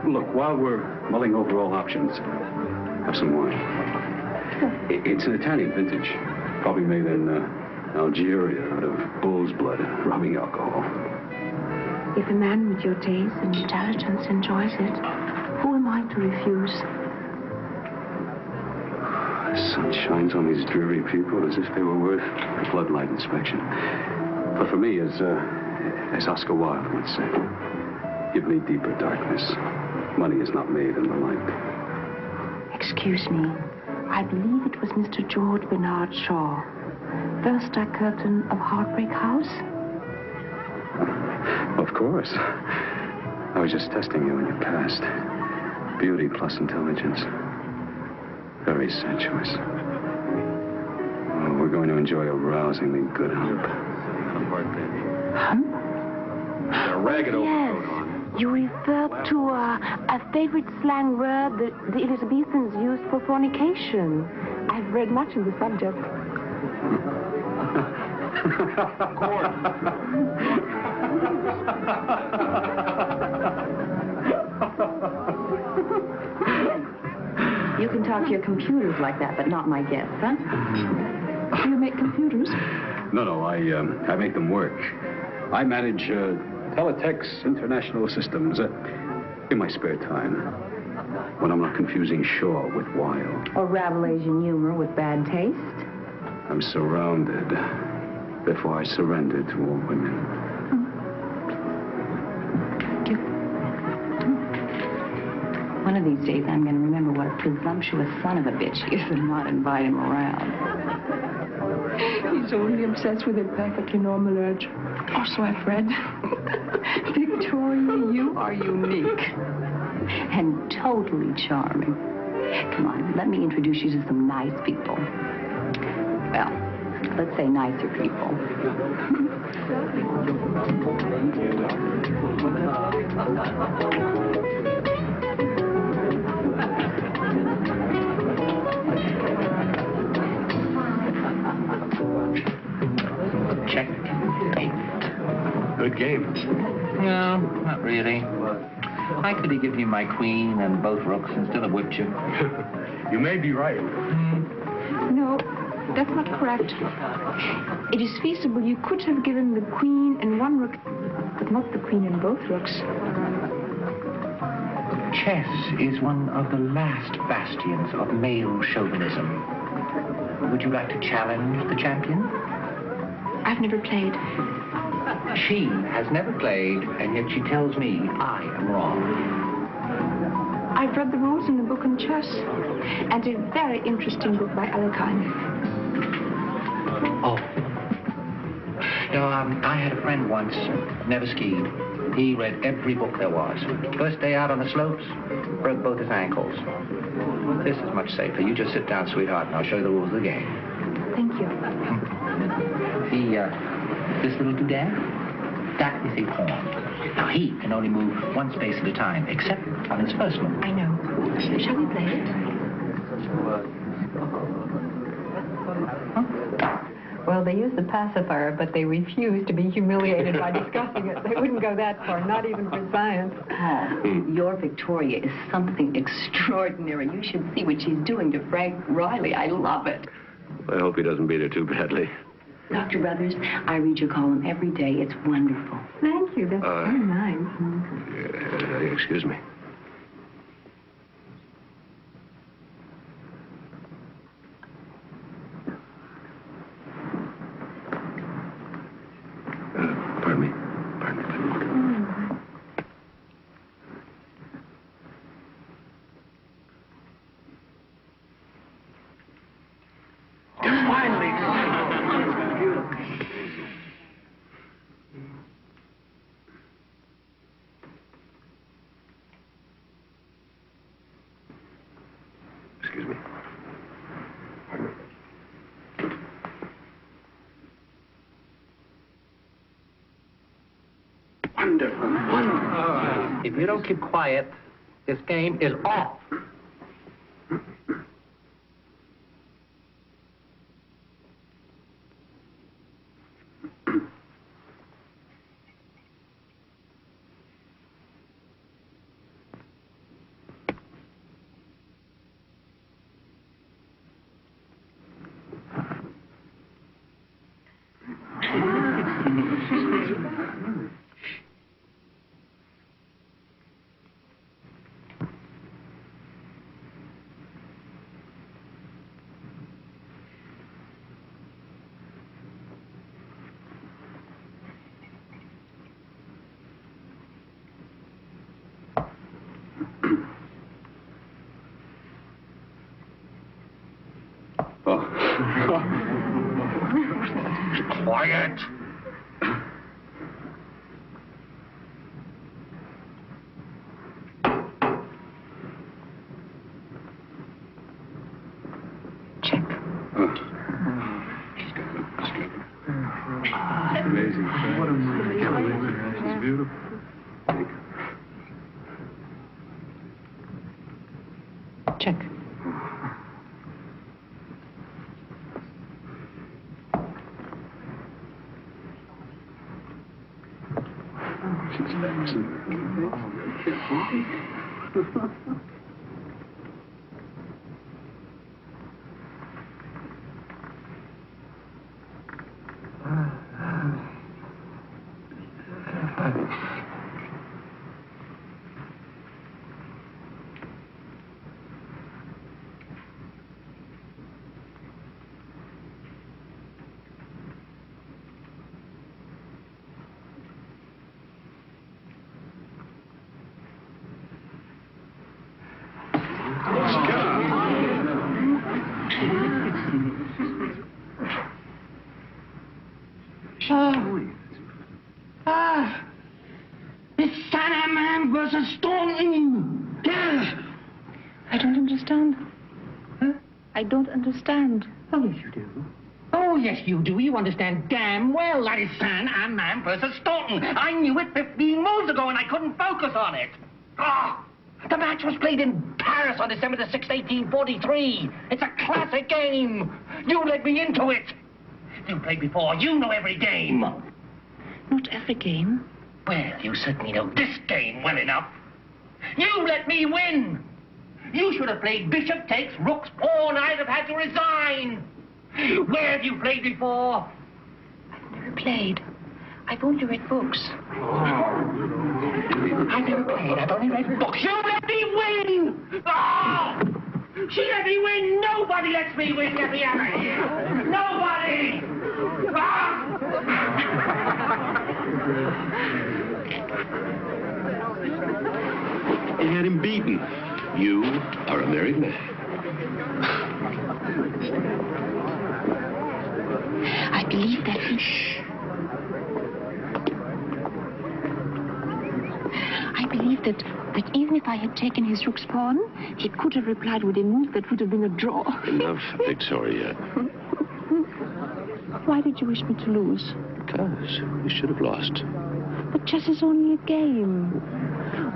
Look, while we're mulling over all options, have some wine. It's an Italian vintage, probably made in Algeria out of bull's blood, rubbing alcohol.
If a man with your taste and intelligence enjoys it, who am I to refuse?
The sun shines on these dreary people as if they were worth a floodlight inspection. But for me, as Oscar Wilde once said, give me deeper darkness. Money is not made in the light.
Excuse me. I believe it was Mr. George Bernard Shaw. First curtain of Heartbreak House?
Of course. I was just testing you in your past. Beauty plus intelligence. Very sensuous. Oh, we're going to enjoy a rousingly good hump.
Hump?
A ragged overcoat
Yes.
on.
You refer to a favorite slang word that the Elizabethans used for fornication. I've read much of the subject.
You can talk to your computers like that, but not my guests, huh? Do you make computers?
No, I make them work. I manage Teletext International Systems in my spare time, when I'm not confusing Shaw with Wilde.
Or Rabelaisian humor with bad taste?
I'm surrounded. Therefore, I surrender to all women.
Thank you. One of these days, I'm going to remember what a presumptuous son of a bitch he is and not invite him around.
He's only obsessed with a perfectly normal urge. Or so I've read.
Victoria, you are unique. And totally charming. Come on, let me introduce you to some nice people. Well, let's say nicer people.
Check. Good game. No, not really. I could have given you my queen and both rooks and still have whipped you.
You may be right.
No, that's not correct. It is feasible you could have given the queen and one rook, but not the queen and both rooks.
Chess is one of the last bastions of male chauvinism. Would you like to challenge the champion?
I've never played.
She has never played, and yet she tells me I am wrong.
I've read the rules in the book on chess, and a very interesting book by Alekhine.
Oh. No, I had a friend once, never skied. He read every book there was. First day out on the slopes, broke both his ankles. This is much safer. You just sit down, sweetheart, and I'll show you the rules of the game.
Thank you.
This little doodad, that is a pawn. Now, he can only move one space at a time, except on his first move.
I know. Shall we play it?
Well, they use the pacifier, but they refuse to be humiliated by discussing it. They wouldn't go that far, not even for science. Oh, your Victoria is something extraordinary. You should see what she's doing to Frank Riley. I love it.
I hope he doesn't beat her too badly.
Dr. Brothers, I read your column every day. It's wonderful.
Thank you. That's very nice.
Excuse me. Pardon me. Excuse me.
Wonderful, wonderful. If you don't keep quiet, this game is off.
Quiet.
Check. Amazing. What a movie. It's beautiful.
Check.
It's Salaman versus Staunton.
I don't understand.
Huh?
I don't understand.
Oh, yes, you do. Oh, yes, you do. You understand damn well that is Salaman versus Staunton. I knew it 15 moves ago, and I couldn't focus on it. Ah! The match was played in Paris on December the 6th, 1843. It's a classic game. You led me into it. You played before. You know every game.
Not every game.
Well, you certainly know this game well enough. You let me win. You should have played bishop takes, rook's pawn. I'd have had to resign. Where have you played before?
I've never played. I've only read books.
I've never played. I've only read books. You let me win! Oh! She let me win! Nobody lets me win! Get me out of here! Nobody! Ah!
You had him beaten. You are a married man.
I believe that that even if I had taken his rook's pawn, he could have replied with a move that would have been a draw.
Enough, Victoria.
Why did you wish me to lose?
Because you should have lost.
But chess is only a game.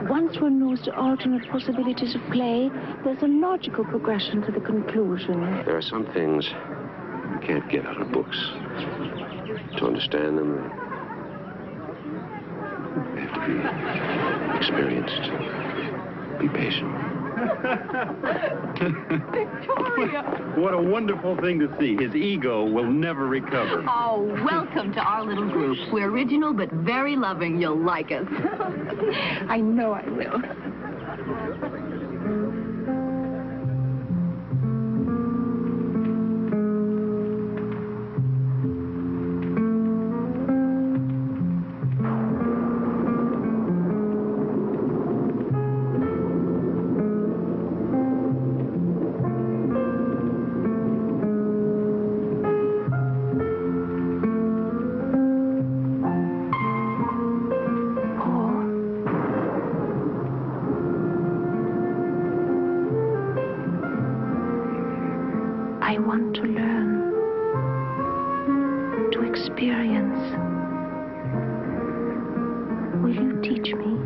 Once one knows the alternate possibilities of play, there's a logical progression to the conclusion.
There are some things you can't get out of books. To understand them, they have to be experienced. Be patient.
Victoria! What a wonderful thing to see. His ego will never recover.
Oh, welcome to our little group. We're original but very loving. You'll like us.
I know I will. want to learn, to experience. Will you teach me?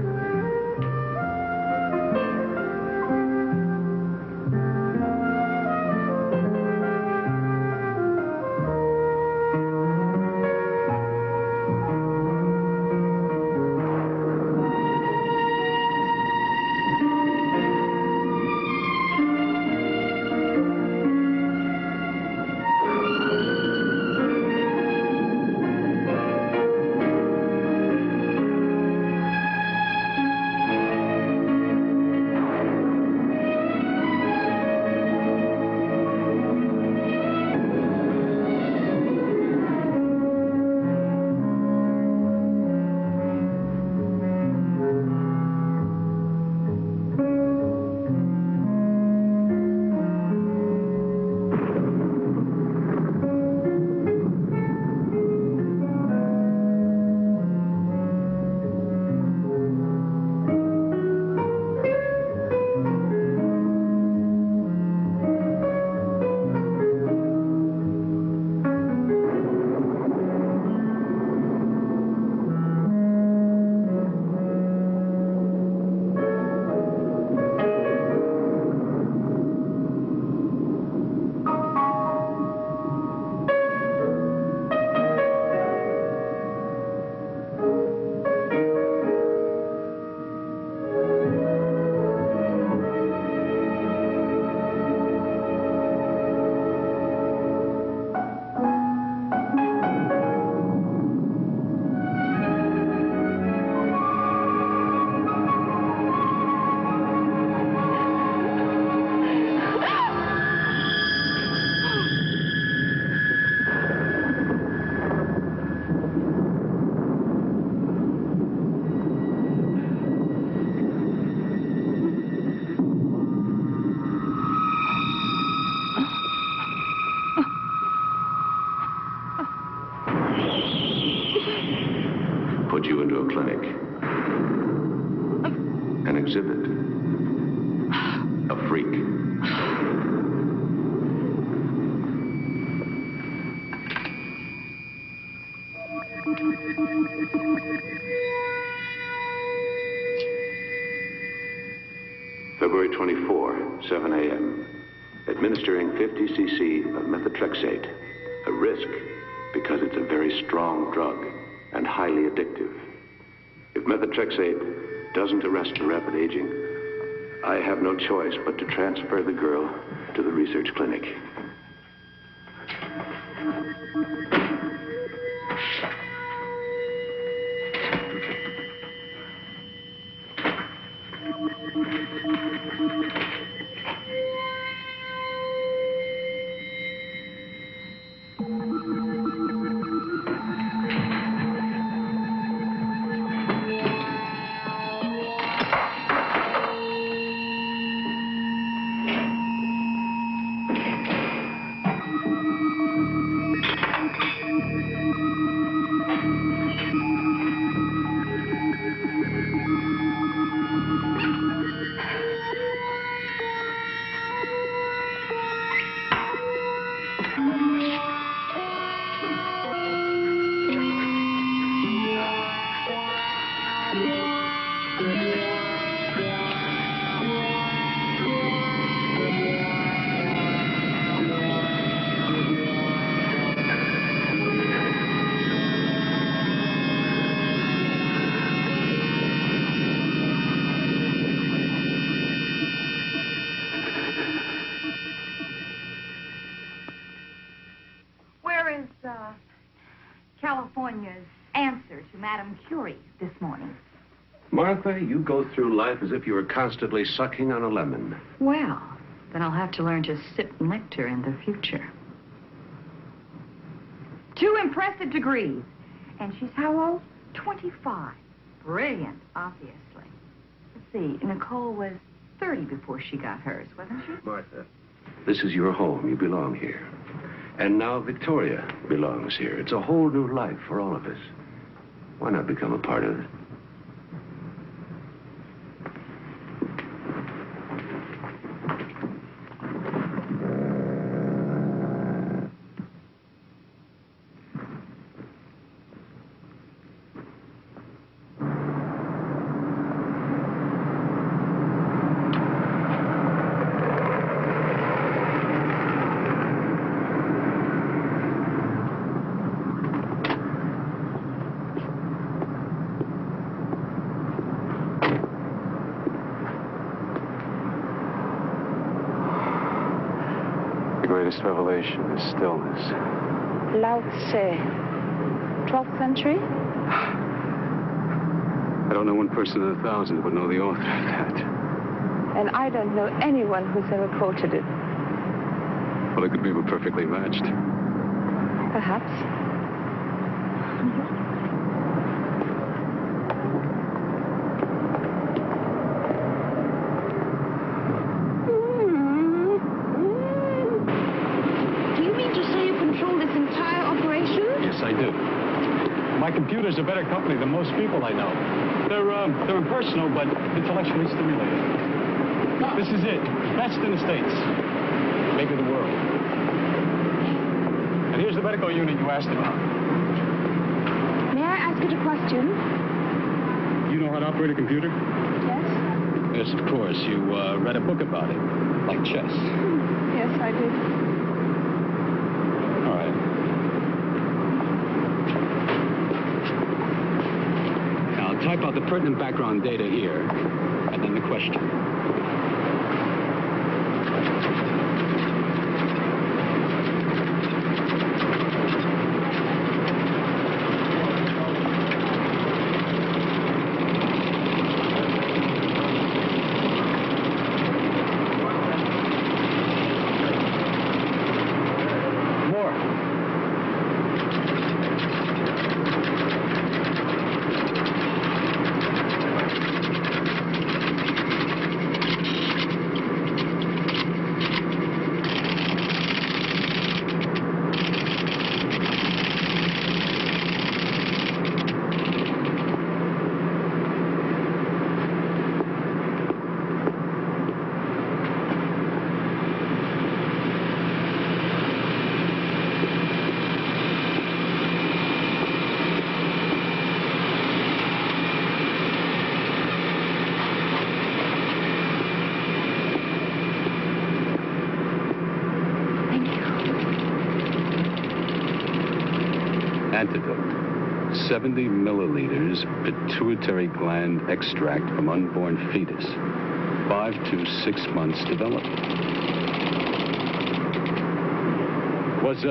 Put you into a clinic. An exhibit. A freak. February 24, 7 a.m. Administering 50 cc of methotrexate. A risk because it's a very strong drug and highly addictive. If methotrexate doesn't arrest the rapid aging, I have no choice but to transfer the girl to the research clinic.
California's answer to Madame Curie this morning.
Martha, you go through life as if you were constantly sucking on a lemon.
Well, then I'll have to learn to sip nectar in the future.
2 impressive degrees. And she's how old? 25. Brilliant, obviously. Let's see, Nicole was 30 before she got hers, wasn't she?
Martha, this is your home. You belong here. And now Victoria belongs here. It's a whole new life for all of us. Why not become a part of it?
The greatest revelation is stillness.
Lao Tse. 12th century?
I don't know one person in 1,000 would know the author of that.
And I don't know anyone who's ever quoted it.
Well, it could be perfectly matched.
Perhaps.
Do you mean to say you control this entire operation?
Yes, I do. My computer's a better company than most people I know. They're impersonal, but intellectually stimulating. This is it. Best in the States. Maybe the world. And here's the medical unit you asked about.
May I ask you a question?
You know how to operate a computer?
Yes?
Yes, of course. You read a book about it, like chess.
Yes, I did.
All right. Now, type out the pertinent background data here, and then the question. Antidote. 70 milliliters pituitary gland extract from unborn fetus. 5 to 6 months development. Was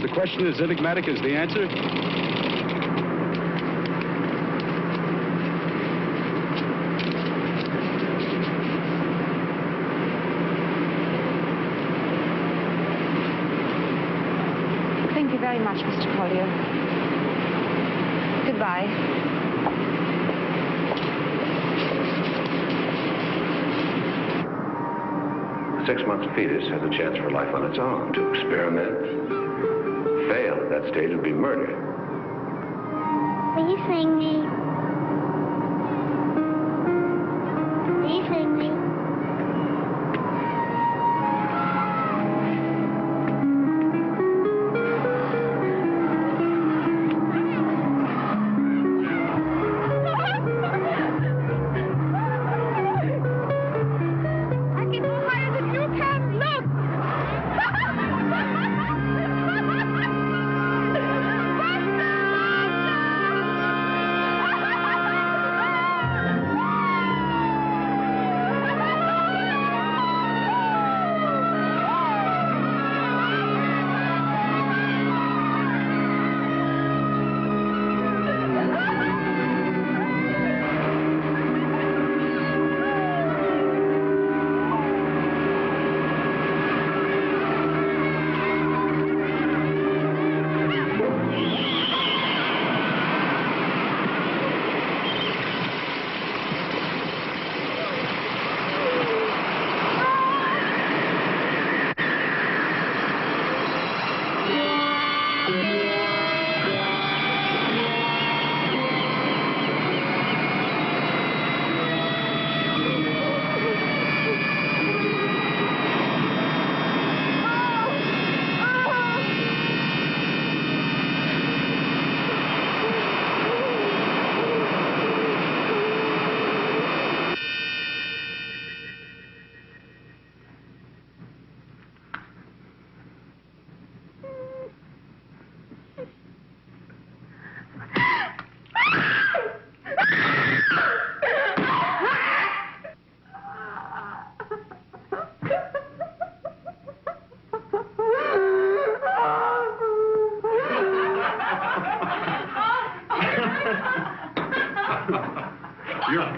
the question as enigmatic as the answer?
Thank you very much, Mr. Collier. Goodbye.
6 months fetus has a chance for life on its own. To experiment, fail at that stage would be murder.
Will you sing me? Will you sing me?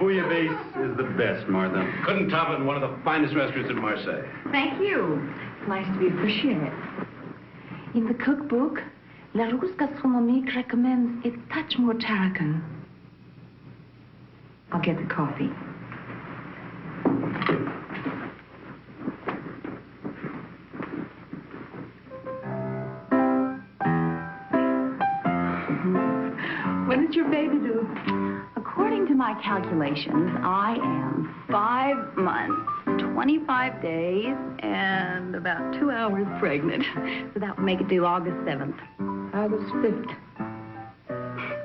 Bouillabaisse is the best, Martha. Couldn't top it in one of the finest restaurants in Marseille.
Thank you. It's nice to be appreciated.
In the cookbook, La Rousse Gastronomique recommends a touch more tarragon.
I'll get the coffee.
What did your baby do?
According to my calculations, I am 5 months, 25 days, and about 2 hours pregnant. So that would make it due August 7th.
August 5th.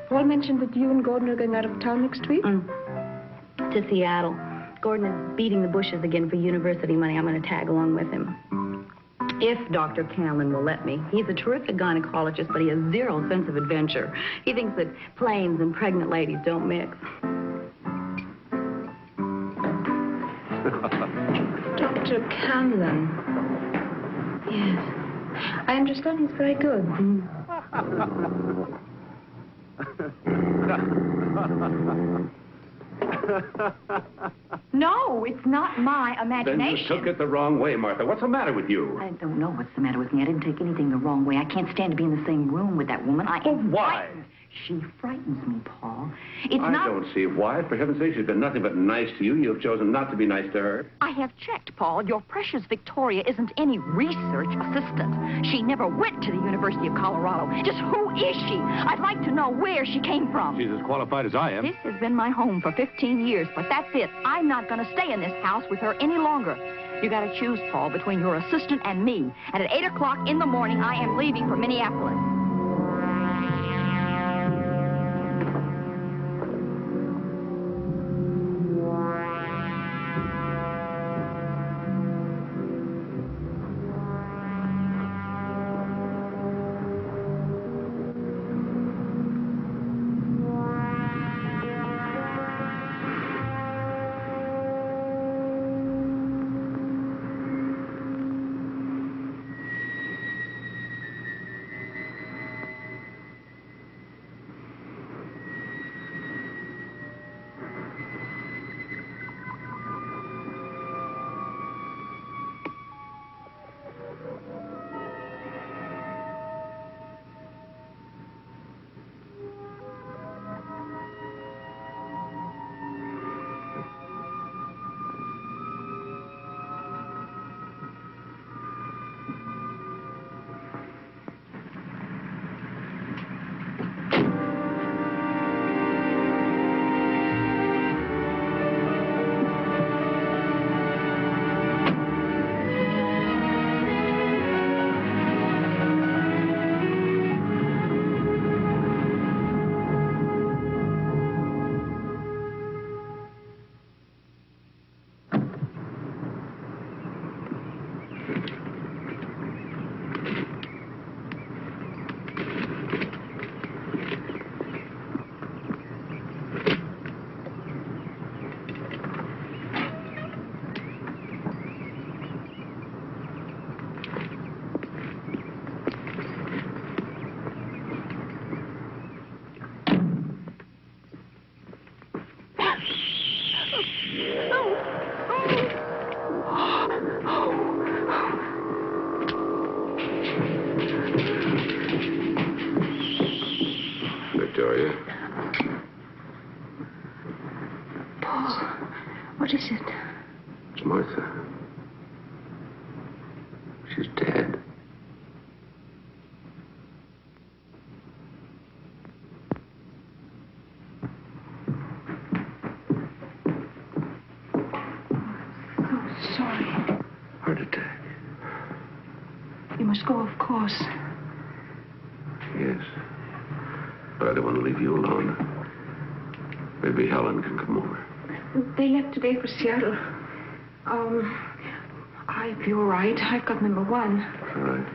Paul mentioned that you and Gordon are going out of town next week?
To Seattle. Gordon is beating the bushes again for university money. I'm going to tag along with him. If Dr. Canlin will let me. He's a terrific gynecologist, but he has zero sense of adventure. He thinks that planes and pregnant ladies don't mix.
Dr. Canlin. Yes. I understand he's very good.
No, it's not my
Then
imagination.
you took it the wrong way, Martha. What's the matter with you?
I don't know what's the matter with me. I didn't take anything the wrong way. I can't stand to be in the same room with that woman. I am
why?
frightened. She frightens me, Paul. It's
I
not...
don't see why. For heaven's sake, she's been nothing but nice to you. You've chosen not to be nice to her.
I have checked, Paul. Your precious Victoria isn't any research assistant. She never went to the University of Colorado. Just who is she? I'd like to know where she came from.
She's as qualified as I am.
This has been my home for 15 years, but that's it. I'm not going to stay in this house with her any longer. You got to choose, Paul, between your assistant and me. And at 8 o'clock in the morning, I am leaving for Minneapolis.
Victoria?
Paul, what is it?
It's Martha. She's dead.
Oh, sorry.
Heart attack.
You must go, of course.
Yes. But I don't want to leave you alone. Maybe Helen can come over.
They left today for Seattle. I'll be all right. I've got number 1.
All right.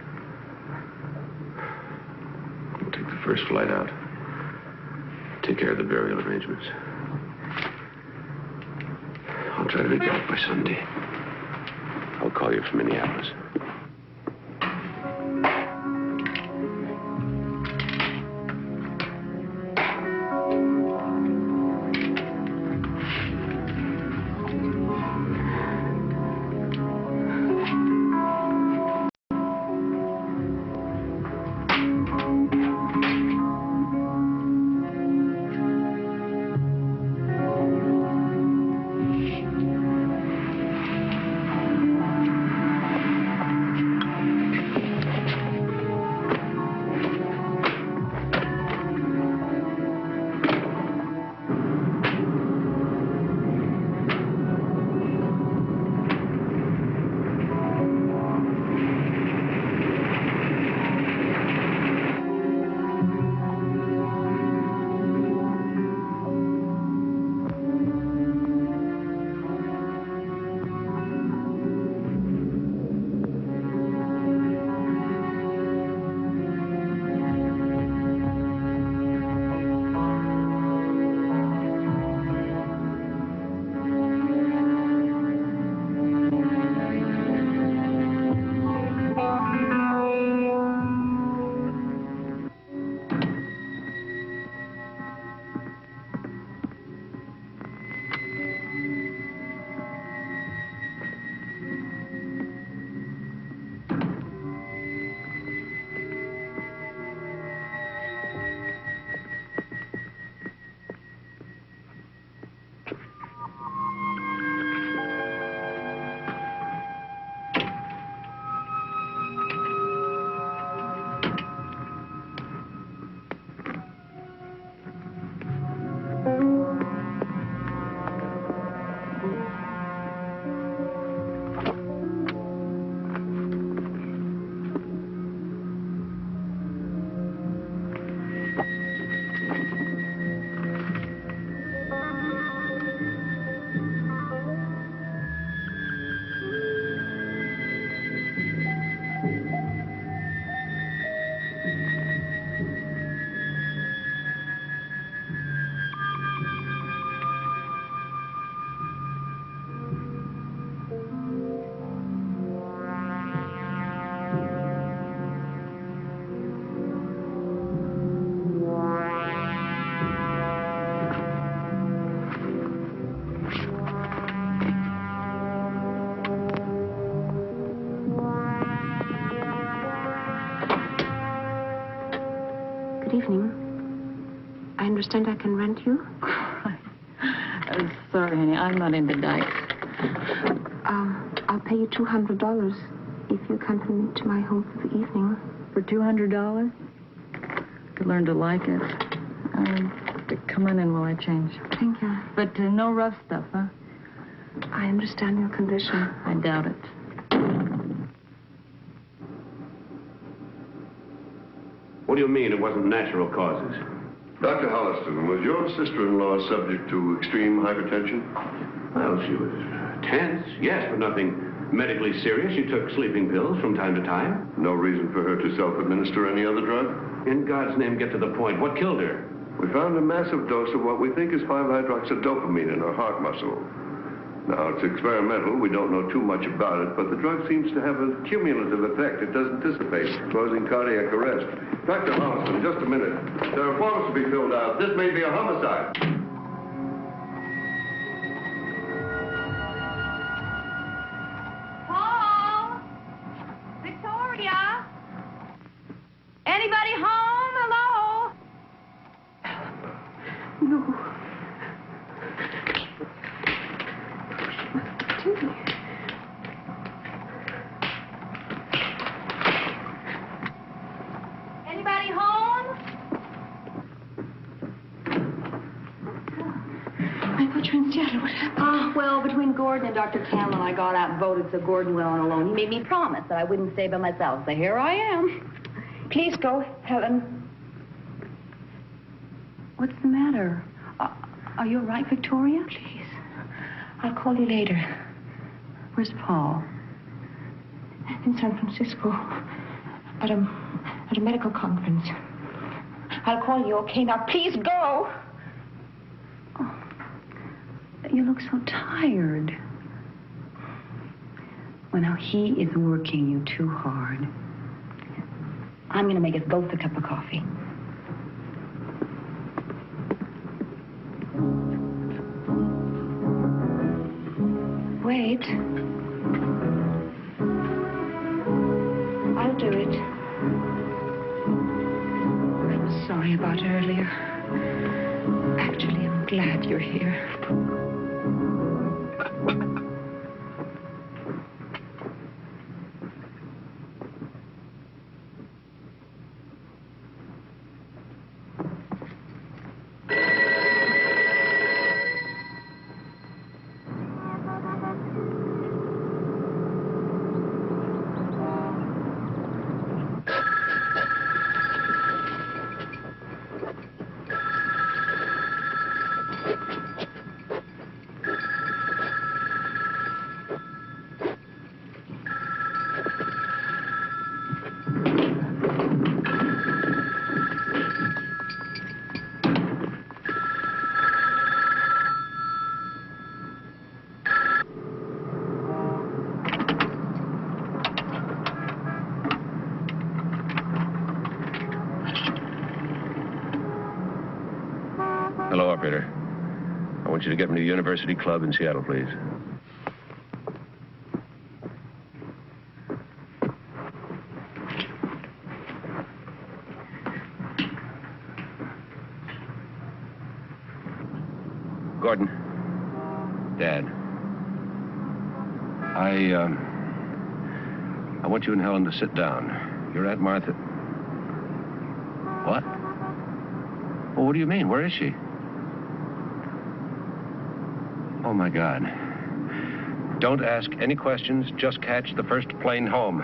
We'll take the first flight out. Take care of the burial arrangements. I'll try to be back by Sunday. I'll call you from Minneapolis.
Good evening. I understand I can rent you?
Sorry, honey, I'm not into dykes.
I'll pay you $200 if you accompany me to my home for the evening.
For $200? Could learn to like it. Come on in while I change.
Thank you.
But no rough stuff, huh?
I understand your condition.
I doubt it.
What do you mean it wasn't natural causes?
Dr. Holliston, was your sister-in-law subject to extreme hypertension?
Well, she was tense, yes, but nothing medically serious. She took sleeping pills from time to time.
No reason for her to self-administer any other drug?
In God's name, get to the point. What killed her?
We found a massive dose of what we think is 5-hydroxydopamine in her heart muscle. Now, it's experimental. We don't know too much about it, but the drug seems to have a cumulative effect. It doesn't dissipate, causing cardiac arrest. Dr. Holliston, just a minute. There are forms to be filled out. This may be a homicide.
Paul? Victoria? Anybody home? Hello?
No.
Anybody home?
I thought you were in Seattle. What happened?
Well, between Gordon and Dr. Campbell, I got out and voted so Gordon went on alone. He made me promise that I wouldn't stay by myself, so here I am.
Please go, Helen.
What's the matter? Are you all right, Victoria?
Please. I'll call you later.
Where's Paul?
In San Francisco. At a medical conference. I'll call you, okay? Now, please go.
Oh, you look so tired. Well, now, he is working you too hard. I'm going to make us both a cup of coffee.
Wait. I'll do it. I'm sorry about earlier. Actually, I'm glad you're here.
Hello, operator. I want you to get me to the University Club in Seattle, please. Gordon. Dad. I want you and Helen to sit down. You're Aunt Martha. What? Well, what do you mean? Where is she? Oh, my God. Don't ask any questions. Just catch the first plane home.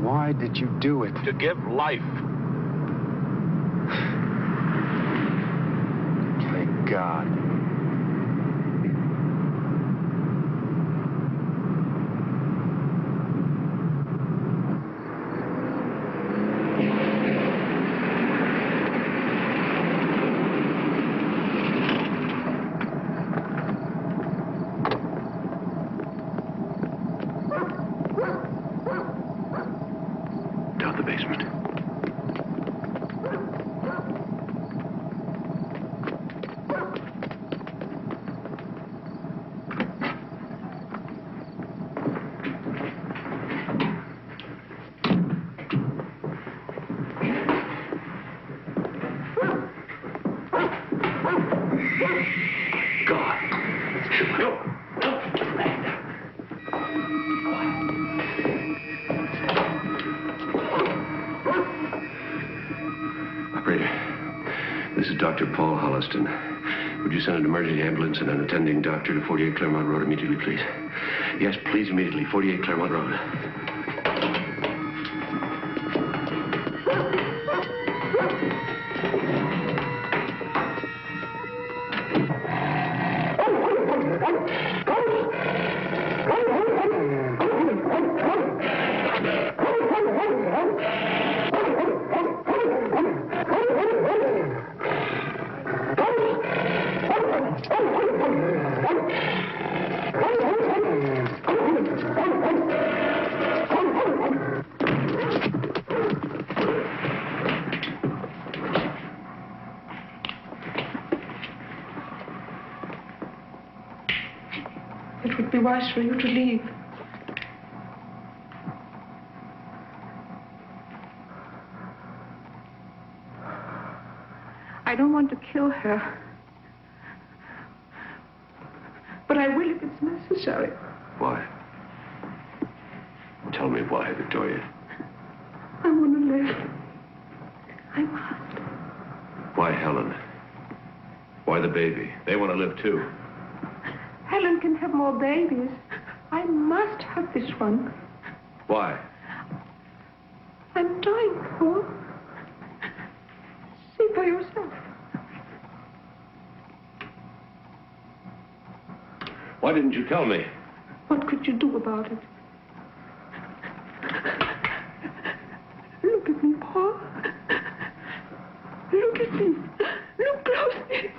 Why did you do it?
To give life.
Thank
God.
Down the basement. This is Dr. Paul Holliston. Would you send an emergency ambulance and an attending doctor to 48 Claremont Road immediately, please? Yes, please, immediately. 48 Claremont Road.
It would be wise for you to leave. I don't want to kill her. But I will if it's necessary.
Why? Tell me why, Victoria.
I want to live. I must.
Why Helen? Why the baby? They want to live too.
Helen can have more babies. I must have this one.
Why?
I'm dying, Paul. See for yourself.
Why didn't you tell me?
What could you do about it? Look at me, Paul. Look at me. Look closely.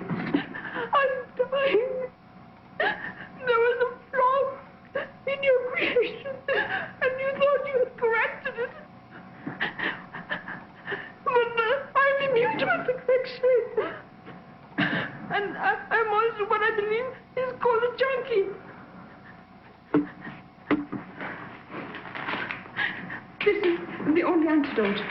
I'm dying. There was a flaw in your creation, and you thought you had corrected it. But I'm immune to imperfection. And I'm also what I believe is called a junkie. This is the only antidote.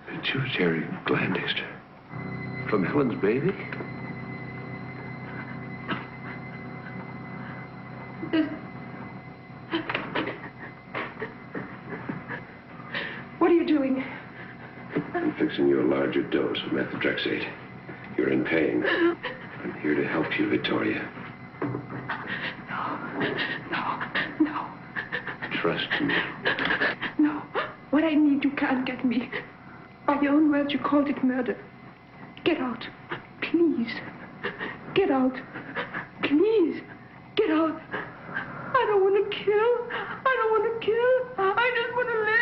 Pituitary gland extract. From Helen's baby?
What are you doing?
I'm fixing you a larger dose of methotrexate. You're in pain. I'm here to help you, Victoria.
No.
Trust me.
No. What I need, you can't get me. By your own words, you called it murder. Get out. Please. Get out. Please. Get out. I don't want to kill. I don't want to kill. I just want to live.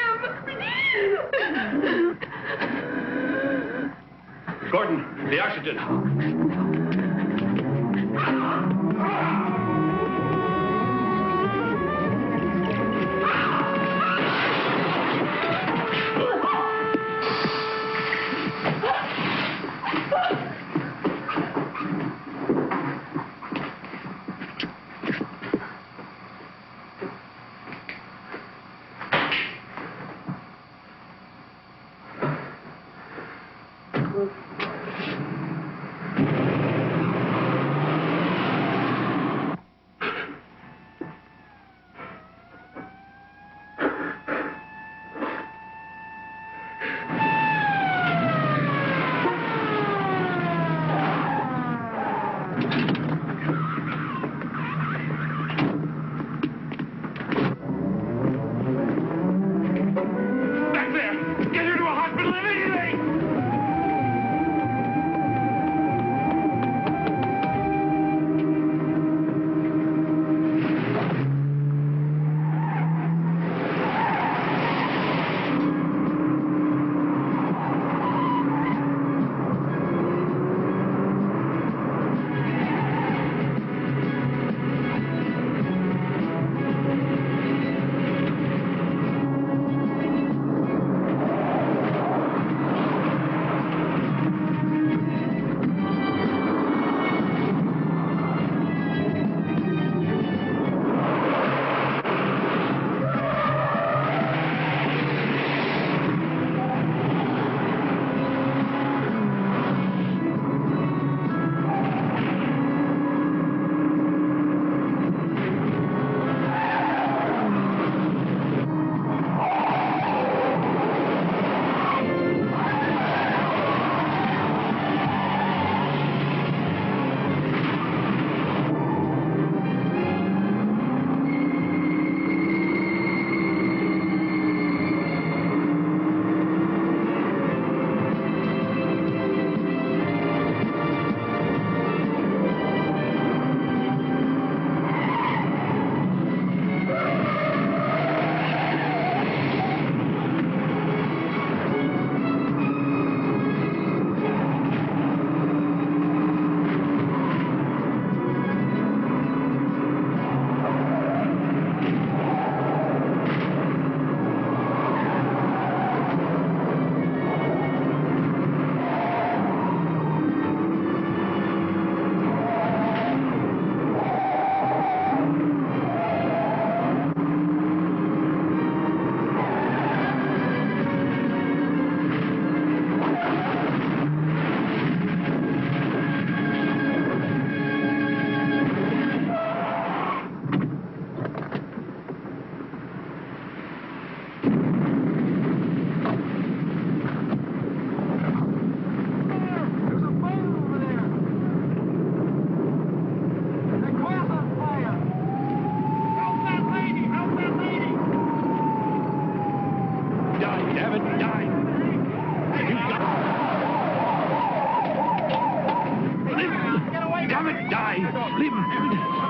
Gordon, the oxygen.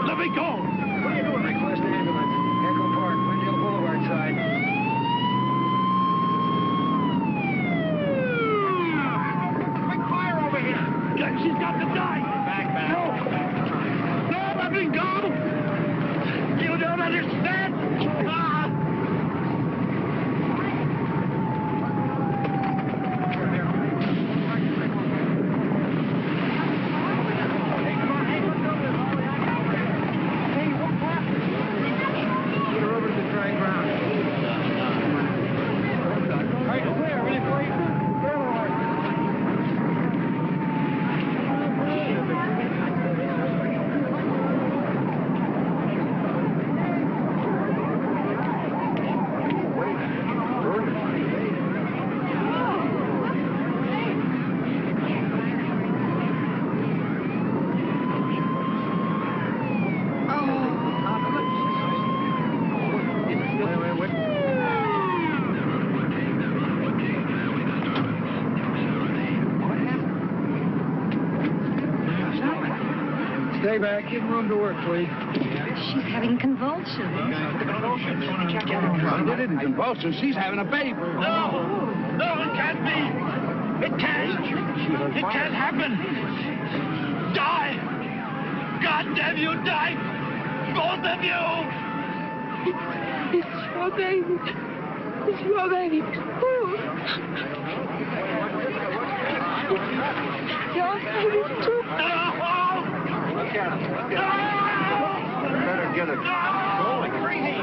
Let me go!
What are you doing? Request ambulance. Echo Park, Glendale Boulevard side.
Quick fire over here! She's got to die! Back. No! No, let me go! You don't understand! Ah!
Stay back. Give room to work, please.
She's having convulsions.
It isn't convulsions. She's having a baby. No! No, it can't be! It can't! It can't happen! Die! God damn you, die! Both of you!
It's your baby. It's your baby. Your baby, too.
No!
Look at him. Better get it.
Holy crazy!